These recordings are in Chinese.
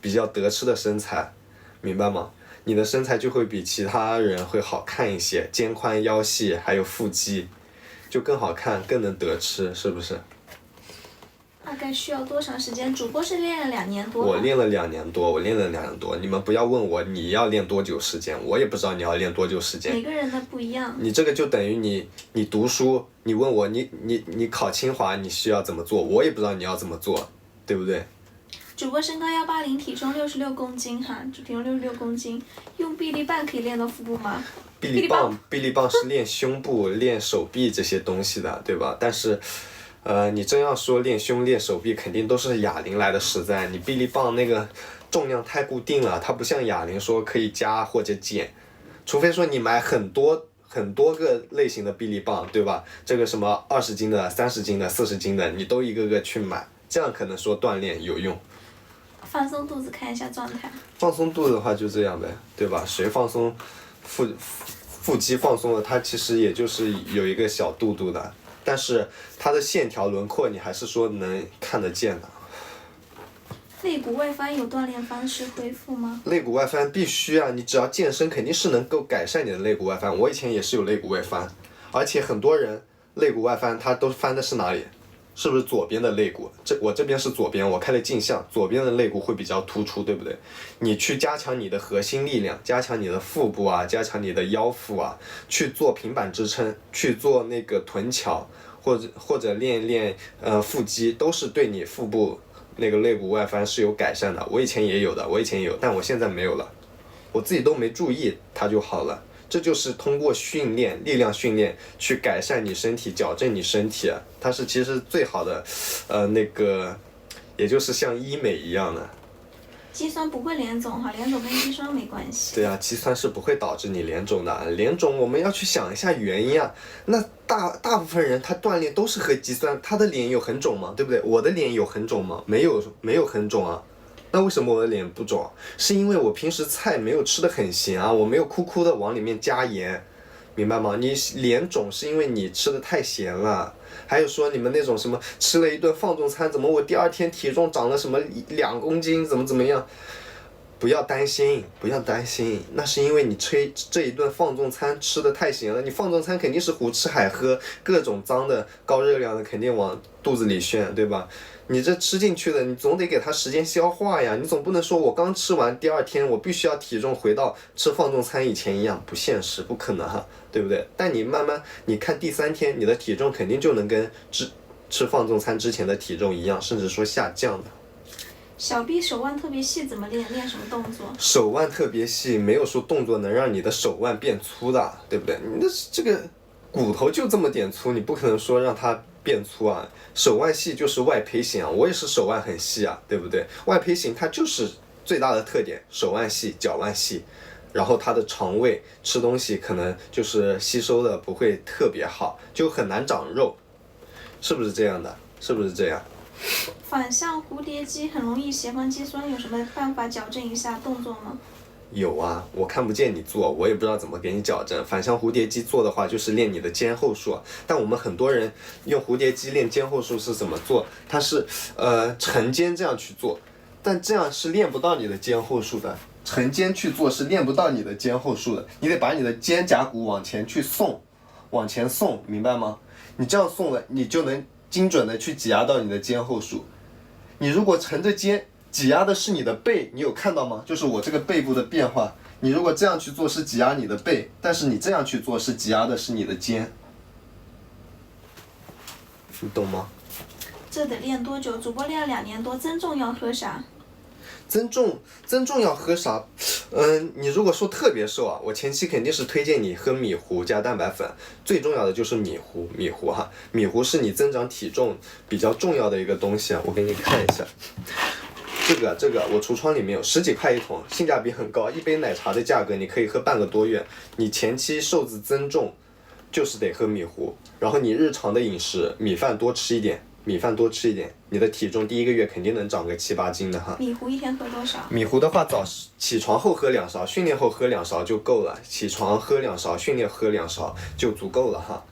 比较得吃的身材，明白吗？你的身材就会比其他人会好看一些，肩宽腰细，还有腹肌，就更好看，更能得吃，是不是？大概需要多长时间？主播是练了2年多。我练了2年多，你们不要问我你要练多久时间，我也不知道你要练多久时间。每个人的不一样。你这个就等于你读书，你问我你考清华你需要怎么做，我也不知道你要怎么做，对不对？主播身高180，体重66公斤哈，体重66公斤，用臂力棒可以练到腹部吗？臂力棒是练胸部、练手臂这些东西的，对吧？但是，你真要说练胸、练手臂，肯定都是哑铃来的实在。你臂力棒那个重量太固定了，它不像哑铃说可以加或者减，除非说你买很多个类型的臂力棒，对吧？这个什么20斤的、30斤的、40斤的，你都一个个去买，这样可能说锻炼有用。放松肚子看一下状态。放松肚子的话就这样呗，对吧？谁放松腹肌放松了，它其实也就是有一个小肚肚的，但是它的线条轮廓你还是说能看得见的。肋骨外翻有锻炼方式恢复吗？肋骨外翻必须啊，你只要健身肯定是能够改善你的肋骨外翻。我以前也是有肋骨外翻，而且很多人肋骨外翻他都翻的是哪里？是不是左边的肋骨？我这边是左边，我开了镜像，左边的肋骨会比较突出，对不对？你去加强你的核心力量，加强你的腹部啊，加强你的腰腹啊，去做平板支撑，去做那个臀桥，或者练腹肌，都是对你腹部那个肋骨外翻是有改善的。我以前也有，但我现在没有了，我自己都没注意，它就好了。这就是通过训练，力量训练去改善你身体，矫正你身体，它是其实最好的，也就是像医美一样的。肌酸不会脸肿哈，脸肿跟肌酸没关系。对啊，肌酸是不会导致你脸肿的，脸肿我们要去想一下原因啊。那大部分人他锻炼都是和肌酸，他的脸有很肿吗？对不对？我的脸有很肿吗？没有很肿啊。那为什么我的脸不肿？是因为我平时菜没有吃得很咸啊，我没有哭哭的往里面加盐，明白吗？你脸肿是因为你吃的太咸了。还有说你们那种什么吃了一顿放纵餐，怎么我第2天体重长了什么2公斤，怎么样？不要担心，那是因为你这一顿放纵餐吃的太咸了。你放纵餐肯定是胡吃海喝，各种脏的、高热量的肯定往肚子里炫，对吧？你这吃进去的，你总得给它时间消化呀。你总不能说我刚吃完第2天，我必须要体重回到吃放纵餐以前一样，不现实，不可能哈，对不对？但你慢慢，你看第3天，你的体重肯定就能跟吃放纵餐之前的体重一样，甚至说下降的。小臂手腕特别细怎么练？练什么动作？手腕特别细，没有说动作能让你的手腕变粗的，对不对？你的这个骨头就这么点粗，你不可能说让它变粗啊。手腕细就是外胚型啊，我也是手腕很细啊，对不对？外胚型它就是最大的特点，手腕细，脚腕细，然后它的肠胃吃东西可能就是吸收的不会特别好，就很难长肉，是不是这样的？是不是这样？反向蝴蝶肌很容易斜方肌酸，有什么办法矫正一下动作吗？有啊，我看不见你做，我也不知道怎么给你矫正。反向蝴蝶肌做的话，就是练你的肩后束。但我们很多人用蝴蝶肌练肩后束是怎么做？它是沉肩这样去做，但这样是练不到你的肩后束的。沉肩去做是练不到你的肩后束的，你得把你的肩胛骨往前去送，往前送，明白吗？你这样送了，你就能精准的去挤压到你的肩后束。你如果沉着肩，挤压的是你的背，你有看到吗？就是我这个背部的变化。你如果这样去做是挤压你的背，但是你这样去做是挤压的是你的肩，你懂吗？这得练多久？主播练了2年多，增重要喝啥？增重要喝啥？你如果说特别瘦啊，我前期肯定是推荐你喝米糊加蛋白粉，最重要的就是米糊哈，米糊是你增长体重比较重要的一个东西啊，我给你看一下。这个我橱窗里面有10几块一桶，性价比很高，一杯奶茶的价格你可以喝半个多月。你前期瘦子增重就是得喝米糊，然后你日常的饮食米饭多吃一点，你的体重第1个月肯定能长个7、8斤的哈。米糊一天喝多少？米糊的话，起床后喝2勺，训练后喝2勺就够了。起床喝2勺，训练喝2勺就足够了哈。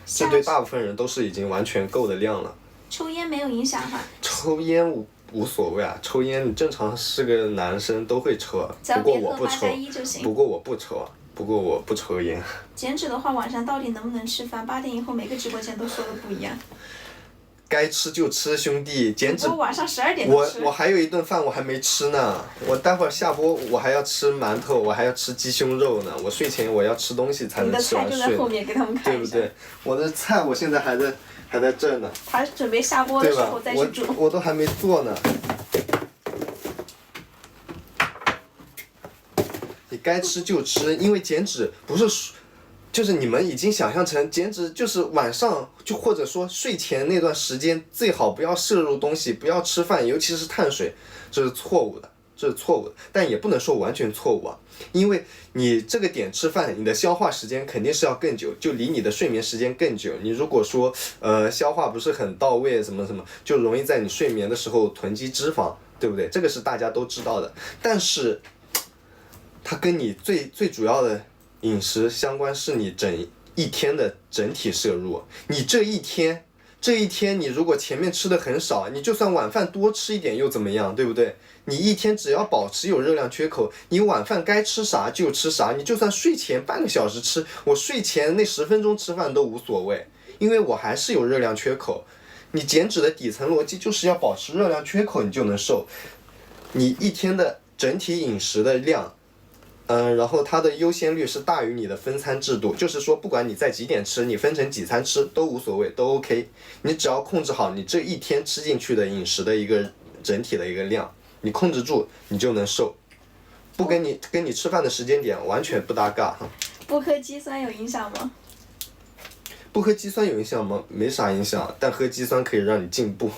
这对大部分人都是已经完全够的量了。抽烟没有影响哈？抽烟无所谓啊，抽烟你正常是个男生都会抽啊，只要不过别喝我不抽8+1就，行。不过我不抽啊，不过我不抽烟。减脂的话，晚上到底能不能吃饭？8点以后每个直播间都说的不一样。该吃就吃，兄弟，减脂。我晚上12点都吃。我还有一顿饭我还没吃呢，我待会儿下播我还要吃馒头，我还要吃鸡胸肉呢，我睡前我要吃东西才能吃完睡。你的菜就在后面，给他们看一下。对不对？我的菜我现在还在这儿呢。他准备下播的时候再去煮。我都还没做呢。你该吃就吃，因为减脂不是。就是你们已经想象成减脂就是晚上就或者说睡前那段时间最好不要摄入东西，不要吃饭，尤其是碳水，这是错误的，这是错误的，但也不能说完全错误啊，因为你这个点吃饭，你的消化时间肯定是要更久，就离你的睡眠时间更久。你如果说消化不是很到位，什么什么，就容易在你睡眠的时候囤积脂肪，对不对？这个是大家都知道的，但是它跟你最主要的饮食相关是你整一天的整体摄入。你这一天你如果前面吃的很少，你就算晚饭多吃一点又怎么样，对不对？你一天只要保持有热量缺口，你晚饭该吃啥就吃啥，你就算睡前半个小时吃，我睡前那10分钟吃饭都无所谓，因为我还是有热量缺口。你减脂的底层逻辑就是要保持热量缺口，你就能瘦。你一天的整体饮食的量。然后它的优先率是大于你的分餐制度，就是说不管你在几点吃，你分成几餐吃都无所谓，都 OK。你只要控制好你这一天吃进去的饮食的一个整体的一个量，你控制住，你就能瘦。不跟你吃饭的时间点完全不搭嘎哈。不喝肌酸有影响吗？不喝肌酸有影响吗？没啥影响，但喝肌酸可以让你进步。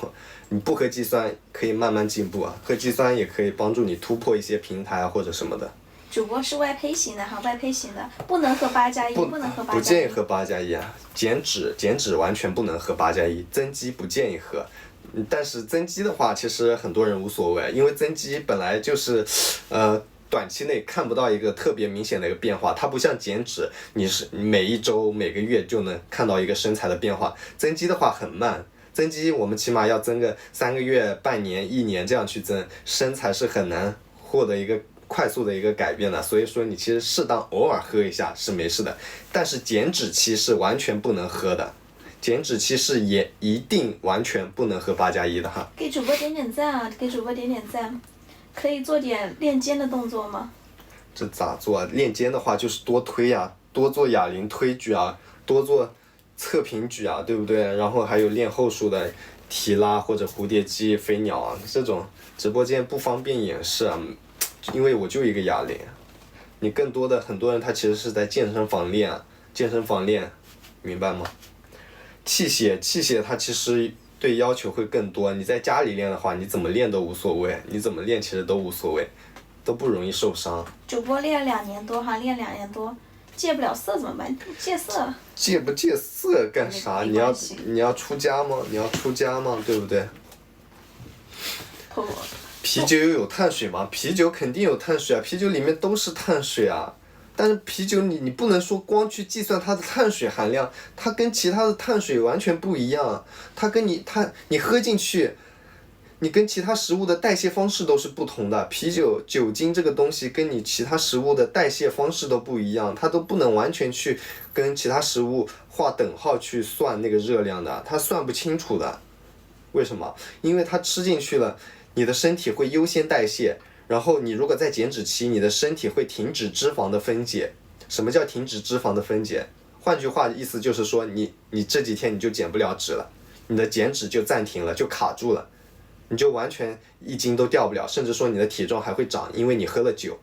你不喝肌酸可以慢慢进步啊，喝肌酸也可以帮助你突破一些平台啊或者什么的。主播是外胚型的哈，外胚型的不能喝8+1，不能喝8+1。不建议喝8+1啊，减脂完全不能喝8+1，增肌不建议喝。但是增肌的话，其实很多人无所谓，因为增肌本来就是，短期内看不到一个特别明显的一个变化，它不像减脂，你是每一周每个月就能看到一个身材的变化。增肌的话很慢，增肌我们起码要增个3个月、半年、1年这样去增，身材是很难获得一个快速的一个改变的，所以说你其实适当偶尔喝一下是没事的，但是减脂期是完全不能喝的，减脂期是也一定完全不能喝8+1的哈。给主播点点赞啊，给主播点点赞，可以做点练肩的动作吗？这咋做啊？练肩的话就是多推啊，多做哑铃推举啊，多做侧平举啊，对不对？然后还有练后束的提拉或者蝴蝶肌、飞鸟啊，这种直播间不方便演示啊。因为我就一个哑铃，你更多的很多人他其实是在健身房练啊，健身房练，明白吗？器械它其实对要求会更多，你在家里练的话，你怎么练都无所谓，你怎么练其实都无所谓，都不容易受伤。主播练了2年多哈，练2年多，戒不了色怎么办？戒色。戒不戒色干啥？你要出家吗？你要出家吗？对不对？啤酒有碳水吗？啤酒肯定有碳水啊，啤酒里面都是碳水啊。但是啤酒你不能说光去计算它的碳水含量，它跟其他的碳水完全不一样。它跟你喝进去，你跟其他食物的代谢方式都是不同的。啤酒酒精这个东西跟你其他食物的代谢方式都不一样，它都不能完全去跟其他食物划等号去算那个热量的，它算不清楚的。为什么？因为它吃进去了。你的身体会优先代谢，然后你如果在减脂期，你的身体会停止脂肪的分解。什么叫停止脂肪的分解？换句话意思就是说，你这几天你就减不了脂了，你的减脂就暂停了，就卡住了，你就完全1斤都掉不了，甚至说你的体重还会长，因为你喝了酒。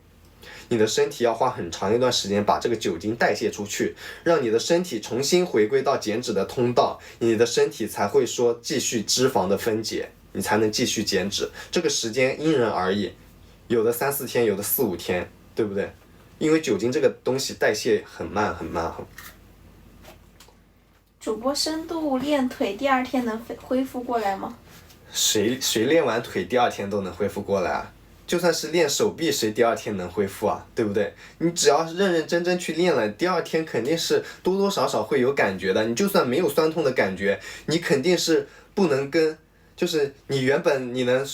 你的身体要花很长一段时间把这个酒精代谢出去，让你的身体重新回归到减脂的通道，你的身体才会说继续脂肪的分解。你才能继续减脂，这个时间因人而异，有的3、4天，有的4、5天，对不对？因为酒精这个东西代谢很慢很慢。主播深度练腿，第2天能恢复过来吗？谁练完腿第2天都能恢复过来啊？就算是练手臂，谁第2天能恢复啊？对不对？你只要认认真真去练了，第2天肯定是多多少少会有感觉的。你就算没有酸痛的感觉，你肯定是不能跟就是你原本你能，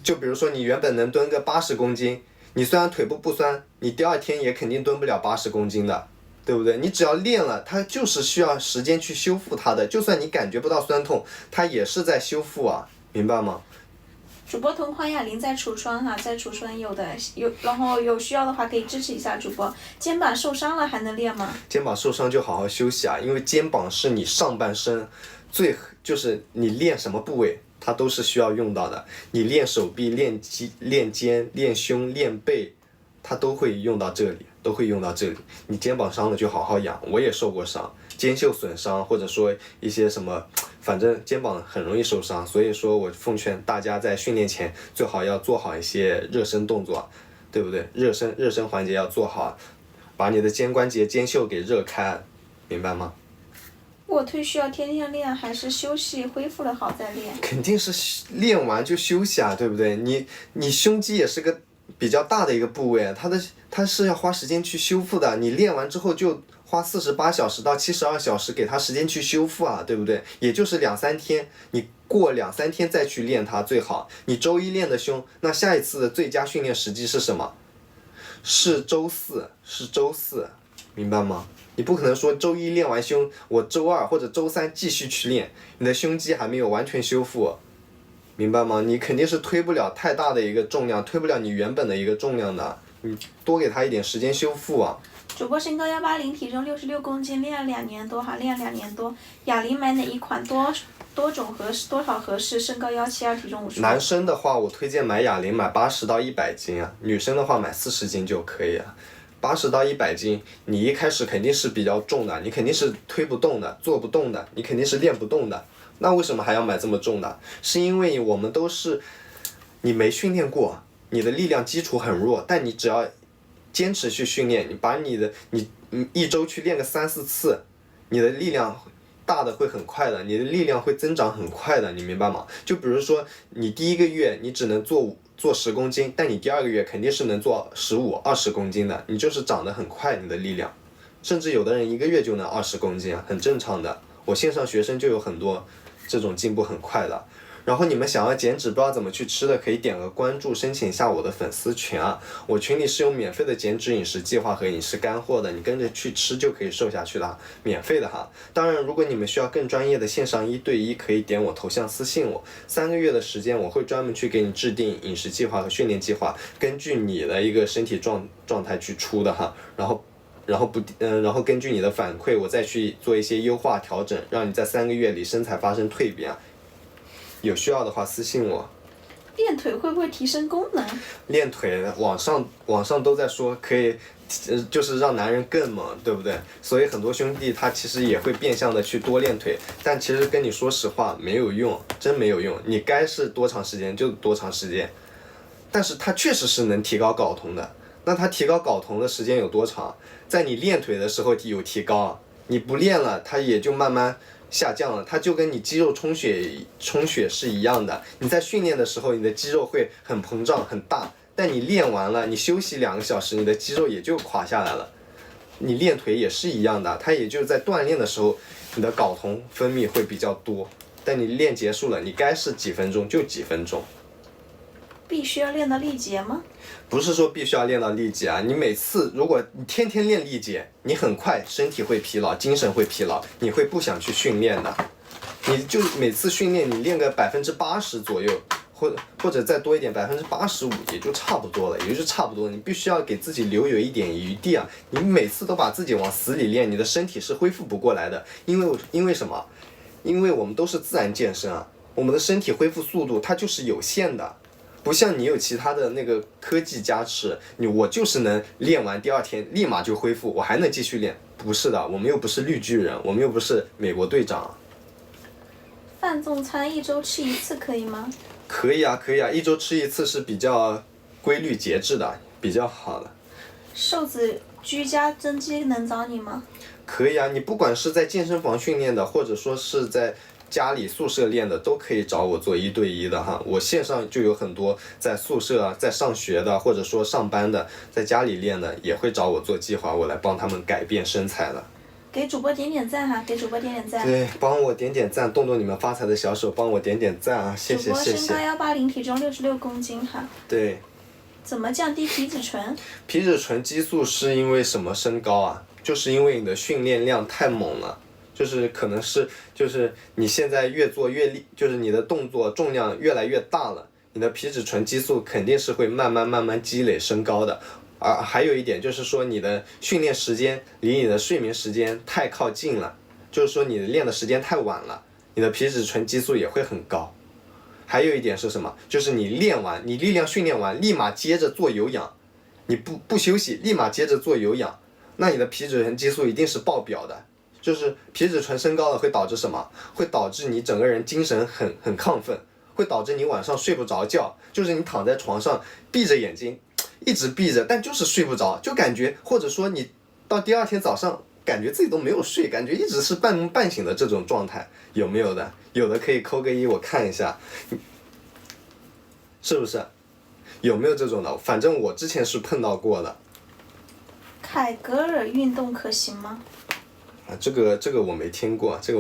就比如说你原本能蹲个80公斤，你虽然腿部不酸，你第二天也肯定蹲不了80公斤的，对不对？你只要练了，它就是需要时间去修复它的，就算你感觉不到酸痛，它也是在修复啊，明白吗？主播同款哑铃在橱窗哈，在橱窗有，然后有需要的话可以支持一下主播。肩膀受伤了还能练吗？肩膀受伤就好好休息啊，因为肩膀是你上半身就是你练什么部位，它都是需要用到的。你练手臂、练肌、练肩、练胸、练背，它都会用到这里，都会用到这里。你肩膀伤了就好好养，我也受过伤，肩袖损伤，或者说一些什么，反正肩膀很容易受伤。所以说我奉劝大家在训练前最好要做好一些热身动作，对不对？热身环节要做好，把你的肩关节、肩袖给热开，明白吗？卧推需要天天练，还是休息恢复了好再练？肯定是练完就休息啊，对不对？你胸肌也是个比较大的一个部位，它是要花时间去修复的。你练完之后就花48小时到72小时给它时间去修复啊，对不对？也就是2-3天，你过2-3天再去练它最好。你周一练的胸，那下一次的最佳训练时机是什么？是周四，明白吗？你不可能说周一练完胸，我周二或者周三继续去练，你的胸肌还没有完全修复，明白吗？你肯定是推不了太大的一个重量，推不了你原本的一个重量的，你多给他一点时间修复啊。主播身高180，体重66公斤，练了2年多哈，练了2年多。哑铃买哪一款？多种合适，多少合适？身高172，体重55。男生的话，我推荐买哑铃，买80到100斤啊；女生的话，买40斤就可以啊。80到100斤，你一开始肯定是比较重的，你肯定是推不动的，做不动的，你肯定是练不动的。那为什么还要买这么重的？是因为我们都是你没训练过，你的力量基础很弱，但你只要坚持去训练，你一周去练个3-4次，你的力量大的会很快的，你的力量会增长很快的，你明白吗？就比如说你第1个月你只能做10公斤，但你第2个月肯定是能做15、20公斤的，你就是长得很快，你的力量，甚至有的人1个月就能20公斤啊，很正常的。我线上学生就有很多这种进步很快的。然后你们想要减脂不知道怎么去吃的，可以点个关注，申请一下我的粉丝群啊。我群里是有免费的减脂饮食计划和饮食干货的，你跟着去吃就可以瘦下去的，免费的哈。当然，如果你们需要更专业的线上1对1，可以点我头像私信我。3个月的时间，我会专门去给你制定饮食计划和训练计划，根据你的一个身体状态去出的哈。然后根据你的反馈，我再去做一些优化调整，让你在3个月里身材发生蜕变。有需要的话私信我。练腿会不会提升功能？练腿，网上都在说可以，就是让男人更猛，对不对？所以很多兄弟他其实也会变相的去多练腿，但其实跟你说实话没有用，真没有用。你该是多长时间就多长时间，但是它确实是能提高睾酮的。那它提高睾酮的时间有多长？在你练腿的时候有提高，你不练了，它也就慢慢下降了，它就跟你肌肉充血是一样的。你在训练的时候，你的肌肉会很膨胀很大，但你练完了，你休息2个小时，你的肌肉也就垮下来了。你练腿也是一样的，它也就是在锻炼的时候，你的睾酮分泌会比较多，但你练结束了，你该是几分钟就几分钟。必须要练到力竭吗？不是说必须要练到力竭啊，你每次如果你天天练力竭，你很快身体会疲劳，精神会疲劳，你会不想去训练的。你就每次训练你练个80%左右，或者再多一点85%，也就差不多了，也就是差不多。你必须要给自己留有一点余地啊！你每次都把自己往死里练，你的身体是恢复不过来的。因为什么？因为我们都是自然健身啊，我们的身体恢复速度它就是有限的。不像你有其他的那个科技加持，我就是能练完第2天立马就恢复，我还能继续练。不是的，我们又不是绿巨人，我们又不是美国队长。饭纵餐1周吃1次可以吗？可以啊，可以啊，1周吃1次是比较规律节制的，比较好的。瘦子居家增肌能找你吗？可以啊，你不管是在健身房训练的，或者说是在家里宿舍练的，都可以找我做1对1的哈。我线上就有很多在宿舍在上学的，或者说上班的，在家里练的，也会找我做计划，我来帮他们改变身材的。给主播点点赞哈，给主播点点赞。对，帮我点点赞，动动你们发财的小手，帮我点点赞啊！谢谢谢谢。主播身高180，体重66公斤哈。对。怎么降低皮质醇？皮质醇激素是因为什么升高啊？就是因为你的训练量太猛了，就是可能是就是你现在越做越力，就是你的动作重量越来越大了，你的皮质醇激素肯定是会慢慢积累升高的。而还有一点就是说，你的训练时间离你的睡眠时间太靠近了，就是说你练的时间太晚了，你的皮质醇激素也会很高。还有一点是什么？就是你练完，你力量训练完，立马接着做有氧，你不休息，立马接着做有氧，那你的皮质醇激素一定是爆表的。就是皮质醇升高了会导致什么？会导致你整个人精神很亢奋，会导致你晚上睡不着觉，就是你躺在床上闭着眼睛。一直闭着，但就是睡不着，就感觉，或者说你到第二天早上，感觉自己都没有睡，感觉一直是半梦半醒的这种状态，有没有的？有的可以扣个1，我看一下，是不是？有没有这种的？反正我之前是碰到过的。凯格尔运动可行吗？啊，这个我没听过，这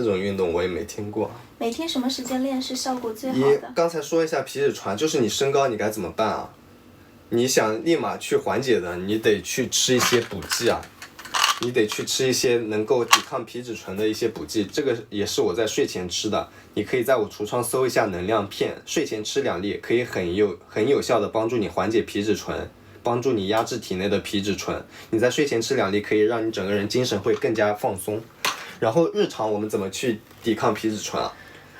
种运动我也没听过。每天什么时间练是效果最好的？刚才说一下皮质醇，就是你升高你该怎么办啊？你想立马去缓解的，你得去吃一些补剂啊，你得去吃一些能够抵抗皮质醇的一些补剂，这个也是我在睡前吃的。你可以在我橱窗搜一下能量片，睡前吃2粒，可以很有效的帮助你缓解皮质醇，帮助你压制体内的皮质醇。你在睡前吃2粒，可以让你整个人精神会更加放松。然后日常我们怎么去抵抗皮质醇啊？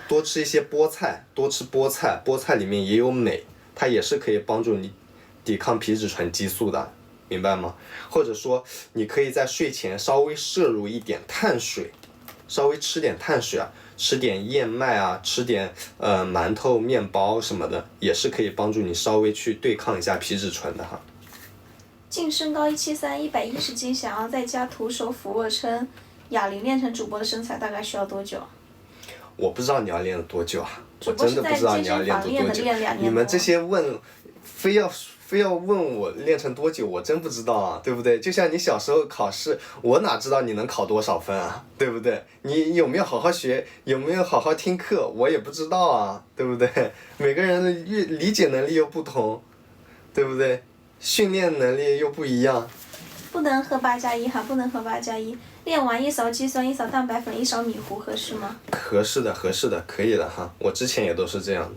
多吃一些菠菜，多吃菠菜，菠菜里面也有镁，它也是可以帮助你抵抗皮质醇激素的，明白吗？或者说你可以在睡前稍微摄入一点碳水，稍微吃点碳水啊，吃点燕麦啊，吃点馒头、面包什么的，也是可以帮助你稍微去对抗一下皮质醇的哈。净身高173 110斤，想要在家徒手俯卧撑哑铃练成主播的身材，大概需要多久？我不知道你要练了多久啊，我主播是在真的不知道你健身要练多久房练的，练2年多。你们这些非要问我练成多久，我真不知道啊，对不对？就像你小时候考试，我哪知道你能考多少分啊，对不对？你有没有好好学，有没有好好听课，我也不知道啊，对不对？每个人的理解能力又不同，对不对？训练能力又不一样。不能喝8+1哈，不能喝8+1。练完1勺肌酸，1勺蛋白粉，1勺米糊，合适吗？合适的，可以的哈。我之前也都是这样的。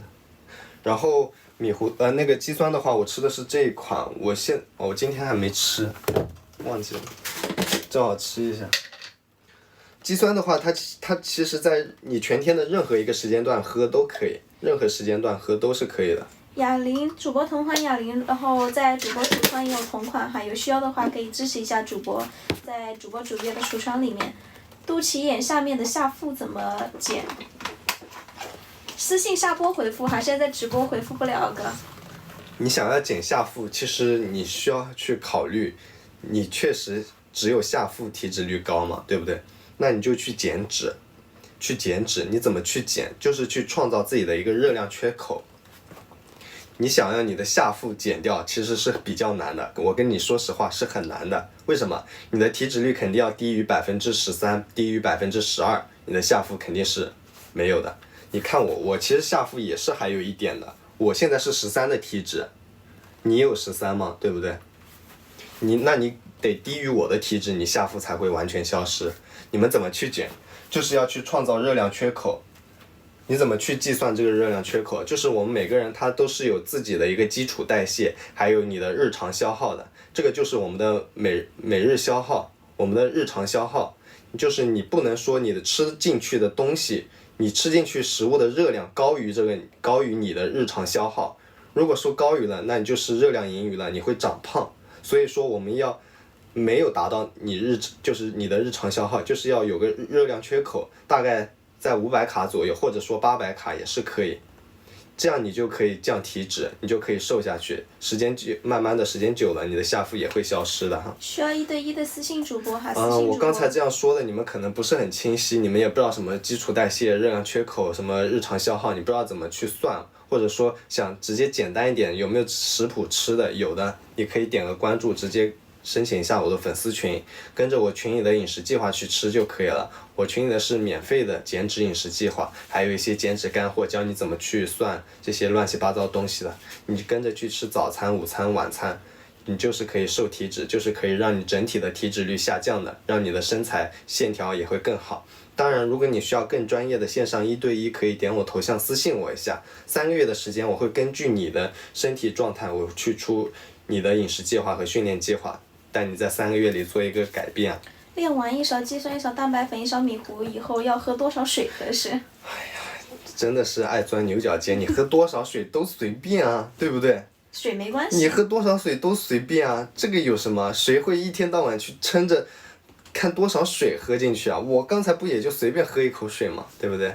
然后米糊那个肌酸的话，我吃的是这一款，我今天还没吃，忘记了，正好吃一下。肌酸的话，它其实在你全天的任何一个时间段喝都可以，任何时间段喝都是可以的。哑铃，主播同款哑铃，然后在主播橱窗也有同款哈，有需要的话可以支持一下主播，在主播主页的橱窗里面。肚脐眼下面的下腹怎么减？私信下播回复哈，现在在直播回复不了哥。你想要减下腹，其实你需要去考虑，你确实只有下腹体脂率高嘛，对不对？那你就去减脂，你怎么去减？就是去创造自己的一个热量缺口。你想要你的下腹减掉，其实是比较难的。我跟你说实话，是很难的。为什么？你的体脂率肯定要低于13%，低于12%，你的下腹肯定是没有的。你看我其实下腹也是还有一点的。我现在是13的体脂，你有13吗？对不对？那你得低于我的体脂，你下腹才会完全消失。你们怎么去减？就是要去创造热量缺口。你怎么去计算这个热量缺口？就是我们每个人他都是有自己的一个基础代谢，还有你的日常消耗的。这个就是我们的每日消耗，我们的日常消耗，就是你不能说你的吃进去的东西，你吃进去食物的热量高于你的日常消耗。如果说高于了，那你就是热量盈余了，你会长胖。所以说我们要没有达到就是你的日常消耗，就是要有个热量缺口，大概在500卡左右，或者说800卡也是可以，这样你就可以降体脂，你就可以瘦下去。慢慢的时间久了，你的下腹也会消失的哈。需要1对1的私信主播哈，私信主播。我刚才这样说的，你们可能不是很清晰，你们也不知道什么基础代谢、热量缺口、什么日常消耗，你不知道怎么去算，或者说想直接简单一点，有没有食谱吃的？有的，你可以点个关注，直接申请一下我的粉丝群，跟着我群里的饮食计划去吃就可以了。我群里的是免费的减脂饮食计划，还有一些减脂干货，教你怎么去算这些乱七八糟东西的。你跟着去吃早餐、午餐、晚餐，你就是可以瘦体脂，就是可以让你整体的体脂率下降的，让你的身材线条也会更好。当然，如果你需要更专业的线上1对1，可以点我头像私信我一下。3个月的时间，我会根据你的身体状态，我去出你的饮食计划和训练计划，带你在3个月里做一个改变。练完1勺肌酸、1勺蛋白粉、1勺米糊以后，要喝多少水合适？真的是爱钻牛角尖，你喝多少水都随便啊，对不对？水没关系。你喝多少水都随便啊，这个有什么？谁会一天到晚去撑着看多少水喝进去啊？我刚才不也就随便喝一口水嘛，对不对？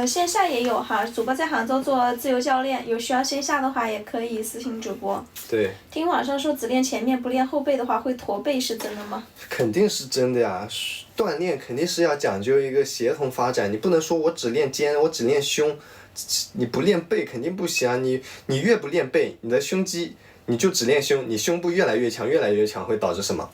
线下也有哈，主播在杭州做自由教练，有需要线下的话也可以私信主播。对。听网上说只练前面不练后背的话会驼背，是真的吗？肯定是真的呀，锻炼肯定是要讲究一个协同发展，你不能说我只练肩，我只练胸，你不练背肯定不行啊！你越不练背，你的胸肌你就只练胸，你胸部越来越强，越来越强会导致什么？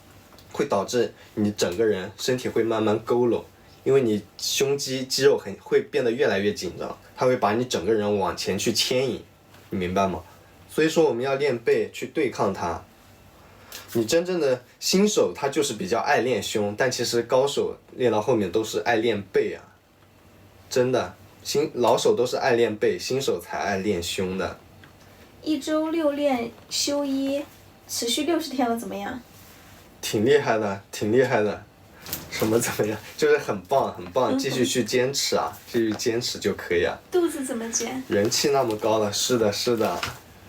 会导致你整个人身体会慢慢佝偻。因为你胸肌肉会变得越来越紧张，它会把你整个人往前去牵引，你明白吗？所以说我们要练背去对抗它。你真正的新手他就是比较爱练胸，但其实高手练到后面都是爱练背啊，真的，老手都是爱练背，新手才爱练胸的。1周6练休1，持续60天了，怎么样？挺厉害的，挺厉害的。什么怎么样？就是很棒很棒，继续去坚持啊，继续坚持就可以啊。肚子怎么减？人气那么高了，是的，是的，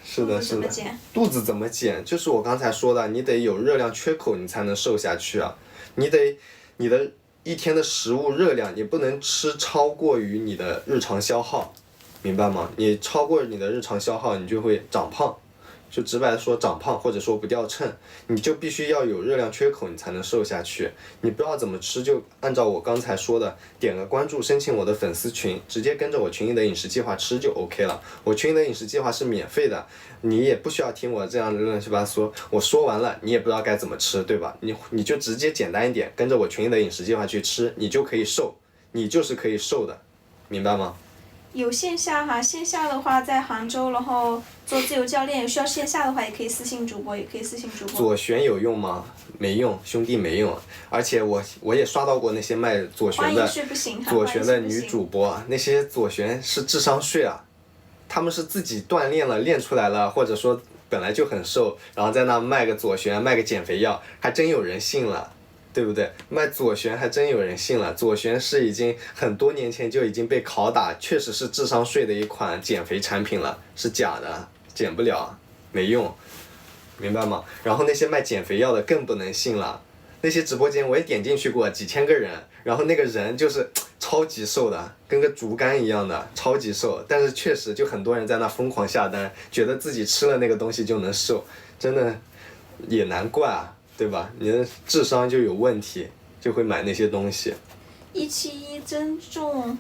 是的，是的。肚子怎么减？就是我刚才说的，你得有热量缺口，你才能瘦下去啊。你的一天的食物热量，你不能吃超过于你的日常消耗，明白吗？你超过你的日常消耗，你就会长胖。就直白的说长胖或者说不掉秤，你就必须要有热量缺口，你才能瘦下去。你不知道怎么吃，就按照我刚才说的，点个关注，申请我的粉丝群，直接跟着我群里的饮食计划吃就 OK 了。我群里的饮食计划是免费的，你也不需要听我这样的乱七八糟，我说完了你也不知道该怎么吃，对吧？你就直接简单一点，跟着我群里的饮食计划去吃，你就可以瘦，你就是可以瘦的，明白吗？有线下哈，线下的话在杭州，然后做自由教练，有需要线下的话也可以私信主播，左旋有用吗？没用，兄弟没用。而且我也刷到过那些卖左旋的女主播，那些左旋是智商税啊，他们是自己锻炼了练出来了，或者说本来就很瘦，然后在那卖个左旋，卖个减肥药，还真有人信了。对不对？卖左旋还真有人信了，左旋是已经很多年前就已经被拷打，确实是智商税的一款减肥产品了，是假的，减不了，没用，明白吗？然后那些卖减肥药的更不能信了，那些直播间我也点进去过，几千个人，然后那个人就是超级瘦的，跟个竹竿一样的，超级瘦，但是确实就很多人在那疯狂下单，觉得自己吃了那个东西就能瘦，真的也难怪啊。对吧？你的智商就有问题，就会买那些东西。171增重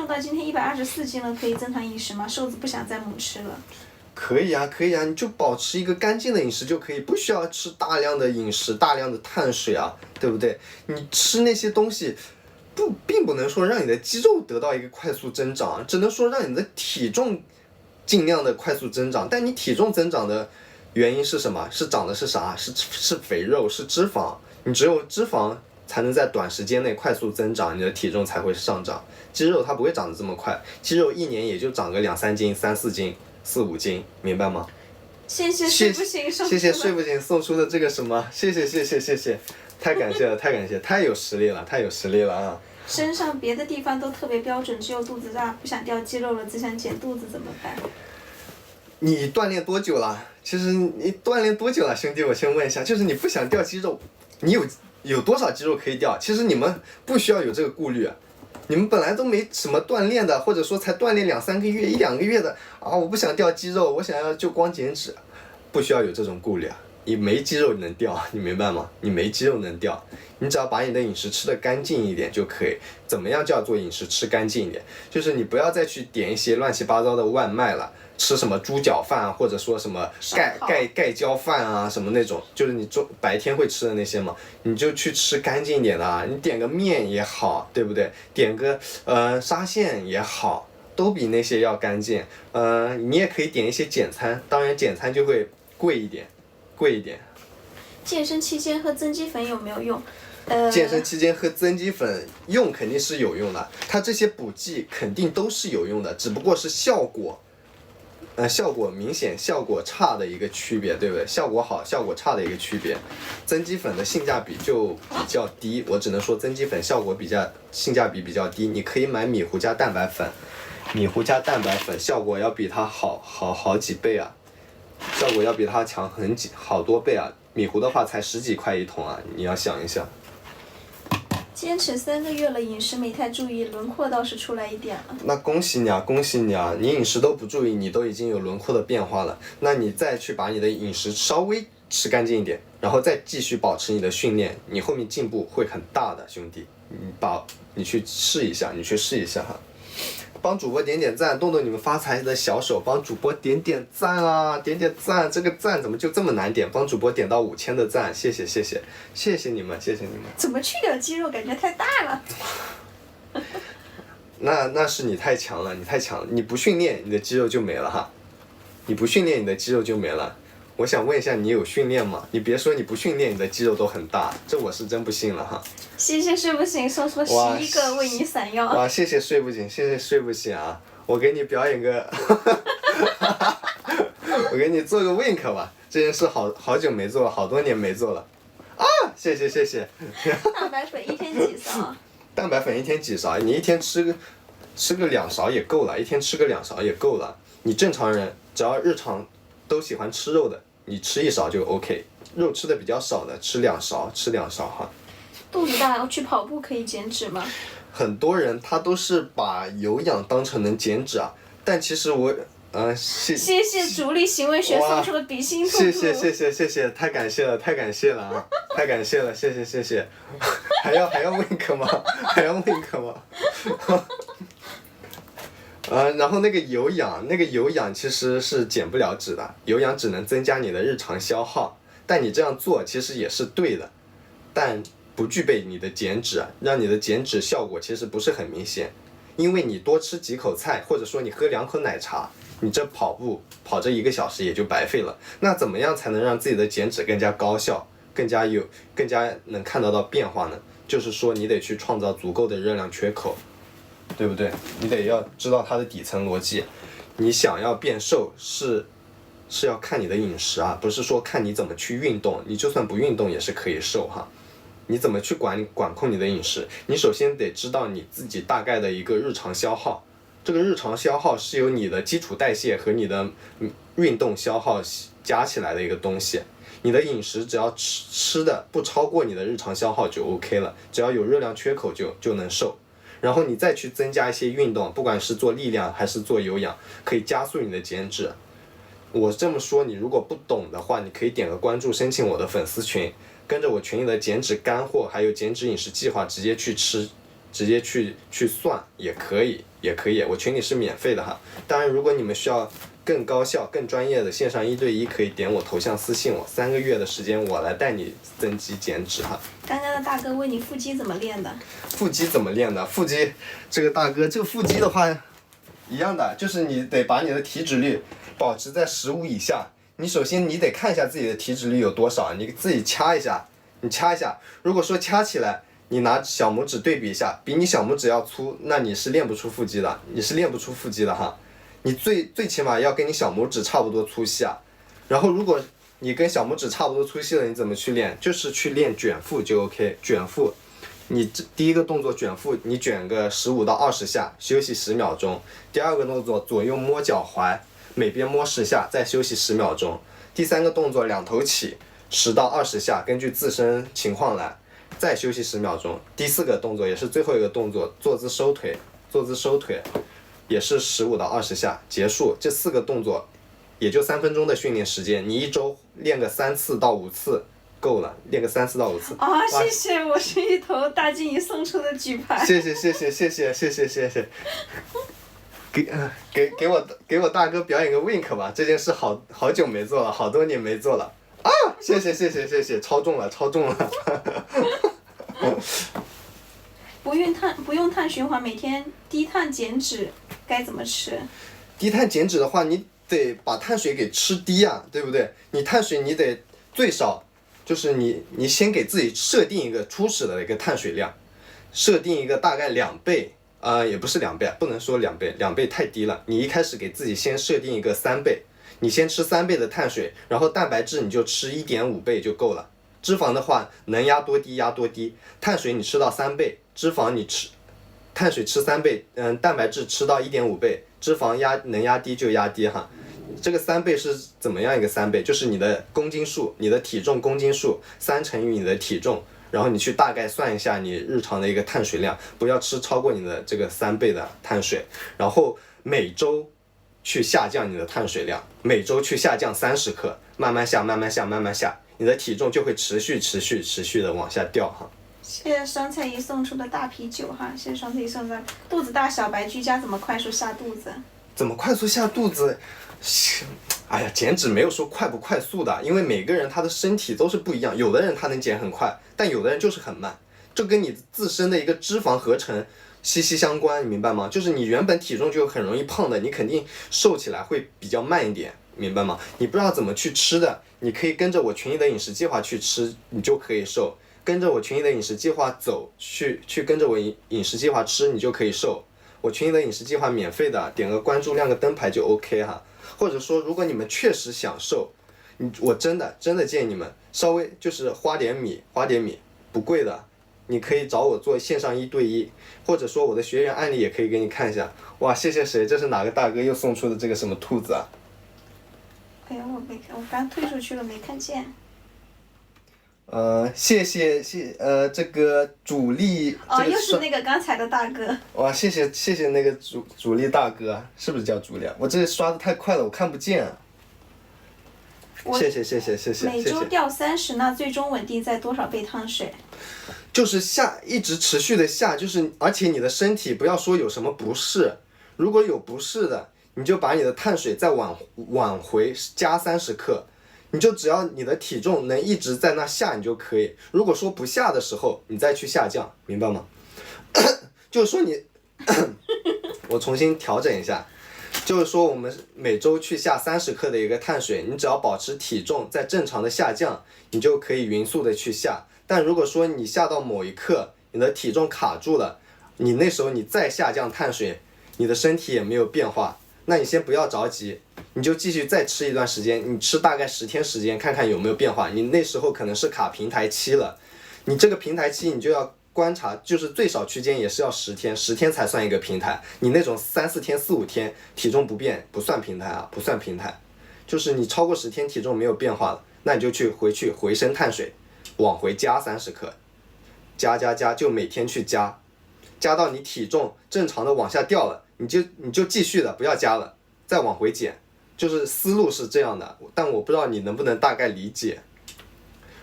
到今天124斤了，可以正常饮食吗？瘦子不想再猛吃了。可以啊，可以啊，你就保持一个干净的饮食就可以，不需要吃大量的饮食、大量的碳水啊，对不对？你吃那些东西，并不能说让你的肌肉得到一个快速增长，只能说让你的体重尽量的快速增长，但你体重增长的原因是什么？是长的是啥？是肥肉，是脂肪。你只有脂肪才能在短时间内快速增长，你的体重才会上涨。肌肉它不会长得这么快，肌肉1年也就长个2-3斤、3-4斤、4-5斤，明白吗？谢谢睡不醒送出的这个什么，谢谢，太感谢了，太有实力了啊！身上别的地方都特别标准，只有肚子大，不想掉肌肉了，只想减肚子怎么办？你锻炼多久了？其实你锻炼多久了，兄弟？我先问一下，就是你不想掉肌肉，你有多少肌肉可以掉？其实你们不需要有这个顾虑，你们本来都没什么锻炼的，或者说才锻炼2-3个月、1-2个月的啊，我不想掉肌肉，我想要就光减脂，不需要有这种顾虑啊。你没肌肉能掉，你明白吗？你没肌肉能掉，你只要把你的饮食吃得干净一点就可以。怎么样叫做饮食吃干净一点？就是你不要再去点一些乱七八糟的外卖了。吃什么猪脚饭啊，或者说什么盖浇饭啊，什么那种，就是你白天会吃的那些嘛，你就去吃干净一点的啊，你点个面也好，对不对？点个沙县也好，都比那些要干净。你也可以点一些简餐，当然简餐就会贵一点。健身期间喝增肌粉有没有用？健身期间喝增肌粉用肯定是有用的，它这些补剂肯定都是有用的，只不过是效果明显效果差的一个区别，对不对？效果好效果差的一个区别，增肌粉的性价比就比较低，我只能说增肌粉性价比比较低。你可以买米糊加蛋白粉，米糊加蛋白粉效果要比它好几倍啊，效果要比它强好多倍啊。米糊的话才10几块一桶啊，你要想一想。坚持3个月了，饮食没太注意，轮廓倒是出来一点了。那恭喜你啊，恭喜你啊！你饮食都不注意，你都已经有轮廓的变化了。那你再去把你的饮食稍微吃干净一点，然后再继续保持你的训练，你后面进步会很大的，兄弟。你去试一下，哈。帮主播点点赞，动动你们发财的小手，帮主播点点赞啊，点点赞，这个赞怎么就这么难点？帮主播点到5000的赞，谢谢你们。怎么去掉肌肉？感觉太大了。那是你太强了，你不训练你的肌肉就没了哈，你不训练你的肌肉就没了。我想问一下，你有训练吗？你别说你不训练，你的肌肉都很大，这我是真不信了哈。谢谢睡不醒送出11个为你闪耀。哇，谢谢睡不醒啊！我给你表演个，我给你做个 wink 吧。这件事好久没做了，好多年没做了。啊，谢谢。蛋白粉一天几勺？蛋白粉一天几勺？你一天吃个2勺也够了，你正常人只要日常都喜欢吃肉的，你吃1勺就 OK。肉吃的比较少的，吃2勺哈。肚子大去跑步可以减脂吗？很多人他都是把有氧当成能减脂啊，但其实我谢谢主力行为学送出的比心兔兔。谢谢，太感谢了啊，太感谢了，谢谢。还要 wink 吗？然后那个有氧其实是减不了脂的，有氧只能增加你的日常消耗，但你这样做其实也是对的，但不具备你的减脂，让你的减脂效果其实不是很明显，因为你多吃几口菜，或者说你喝2口奶茶，你这跑这1个小时也就白费了。那怎么样才能让自己的减脂更加高效，更加能看得到变化呢？就是说你得去创造足够的热量缺口，对不对？你得要知道它的底层逻辑。你想要变瘦是要看你的饮食啊，不是说看你怎么去运动，你就算不运动也是可以瘦哈。你怎么去管控你的饮食？你首先得知道你自己大概的一个日常消耗，这个日常消耗是由你的基础代谢和你的运动消耗加起来的一个东西。你的饮食只要吃的不超过你的日常消耗就 OK 了，只要有热量缺口就能瘦。然后你再去增加一些运动，不管是做力量还是做有氧，可以加速你的减脂。我这么说，你如果不懂的话，你可以点个关注，申请我的粉丝群，跟着我群里的减脂干货还有减脂饮食计划直接去吃，直接去算也可以，我群里是免费的哈。当然如果你们需要更高效更专业的线上1对1，可以点我头像私信我，3个月的时间我来带你增肌减脂哈。刚刚的大哥问你腹肌怎么练的？腹肌怎么练的？腹肌这个大哥，这个腹肌的话一样的，就是你得把你的体脂率保持在15以下。你首先你得看一下自己的体脂率有多少，你自己掐一下，如果说掐起来，你拿小拇指对比一下，比你小拇指要粗，那你是练不出腹肌的，哈。你最起码要跟你小拇指差不多粗细啊。然后如果你跟小拇指差不多粗细了，你怎么去练？就是去练卷腹就 OK。卷腹，你第一个动作卷腹，你卷个15到20下，休息10秒钟。第二个动作左右摸脚踝，每边摸10下，再休息10秒钟。第三个动作两头起10到20下，根据自身情况来，再休息10秒钟。第四个动作也是最后一个动作，坐姿收腿，也是15到20下，结束。这4个动作也就3分钟的训练时间，你1周练个3次到5次够了，练个3次到5次。啊，谢谢，我是一头大金鱼送出的举牌。谢谢。给我大哥表演个 wink 吧，这件事好久没做了，好多年没做了啊！谢谢，超重了。不用碳循环，每天低碳减脂该怎么吃？低碳减脂的话，你得把碳水给吃低啊，对不对？你碳水你得最少，就是你先给自己设定一个初始的一个碳水量，设定一个大概2倍。也不是2倍，不能说2倍太低了。你一开始给自己先设定一个3倍，你先吃3倍的碳水，然后蛋白质你就吃1.5倍就够了。脂肪的话能压多低压多低，碳水你吃到3倍，碳水吃3倍，蛋白质吃到1.5倍，脂肪能压低就压低哈。这个3倍是怎么样一个3倍？就是你的公斤数，你的体重公斤数3乘以你的体重。然后你去大概算一下你日常的一个碳水量，不要吃超过你的这个3倍的碳水，然后每周去下降你的碳水量，每周去下降30克，慢慢下，你的体重就会持续的往下掉哈。谢谢双菜姨送出的大啤酒哈，谢谢双菜姨送的。肚子大小白居家怎么快速下肚子？怎么快速下肚子？哎呀，减脂没有说快不快速的，因为每个人他的身体都是不一样，有的人他能减很快，但有的人就是很慢，这跟你自身的一个脂肪合成息息相关，你明白吗？就是你原本体重就很容易胖的，你肯定瘦起来会比较慢一点，明白吗？你不知道怎么去吃的，你可以跟着我群里的饮食计划去吃，你就可以瘦。跟着我群里的饮食计划走，去跟着我饮食计划吃，你就可以瘦。我群里的饮食计划免费的，点个关注，亮个灯牌就 OK 哈。或者说，如果你们确实想瘦，我真的建议你们稍微就是花点米，不贵的，你可以找我做线上1对1，或者说我的学员案例也可以给你看一下。哇，谢谢谁？这是哪个大哥又送出的这个什么兔子啊？哎呀，我刚退出去了，没看见。谢谢这个主力。哦，又是那个刚才的大哥。哇，谢谢那个主力大哥，是不是叫主力啊？我这刷的太快了，我看不见。谢谢。每周掉30，那最终稳定在多少倍碳水？就是一直持续的下，就是而且你的身体不要说有什么不适，如果有不适的，你就把你的碳水再往回加30克。你就只要你的体重能一直在那下，你就可以。如果说不下的时候，你再去下降，明白吗？就是说你，我重新调整一下，就是说我们每周去下30克的一个碳水，你只要保持体重在正常的下降，你就可以匀速的去下。但如果说你下到某一刻，你的体重卡住了，你那时候你再下降碳水，你的身体也没有变化，那你先不要着急。你就继续再吃一段时间，你吃大概10天时间，看看有没有变化。你那时候可能是卡平台期了，你这个平台期你就要观察，就是最少区间也是要10天，10天才算一个平台。你那种3、4天、4、5天体重不变不算平台啊，不算平台。就是你超过10天体重没有变化了，那你就回去回升碳水，往回加30克，加，就每天去加到你体重正常的往下掉了，你就继续的不要加了，再往回减。就是思路是这样的，但我不知道你能不能大概理解。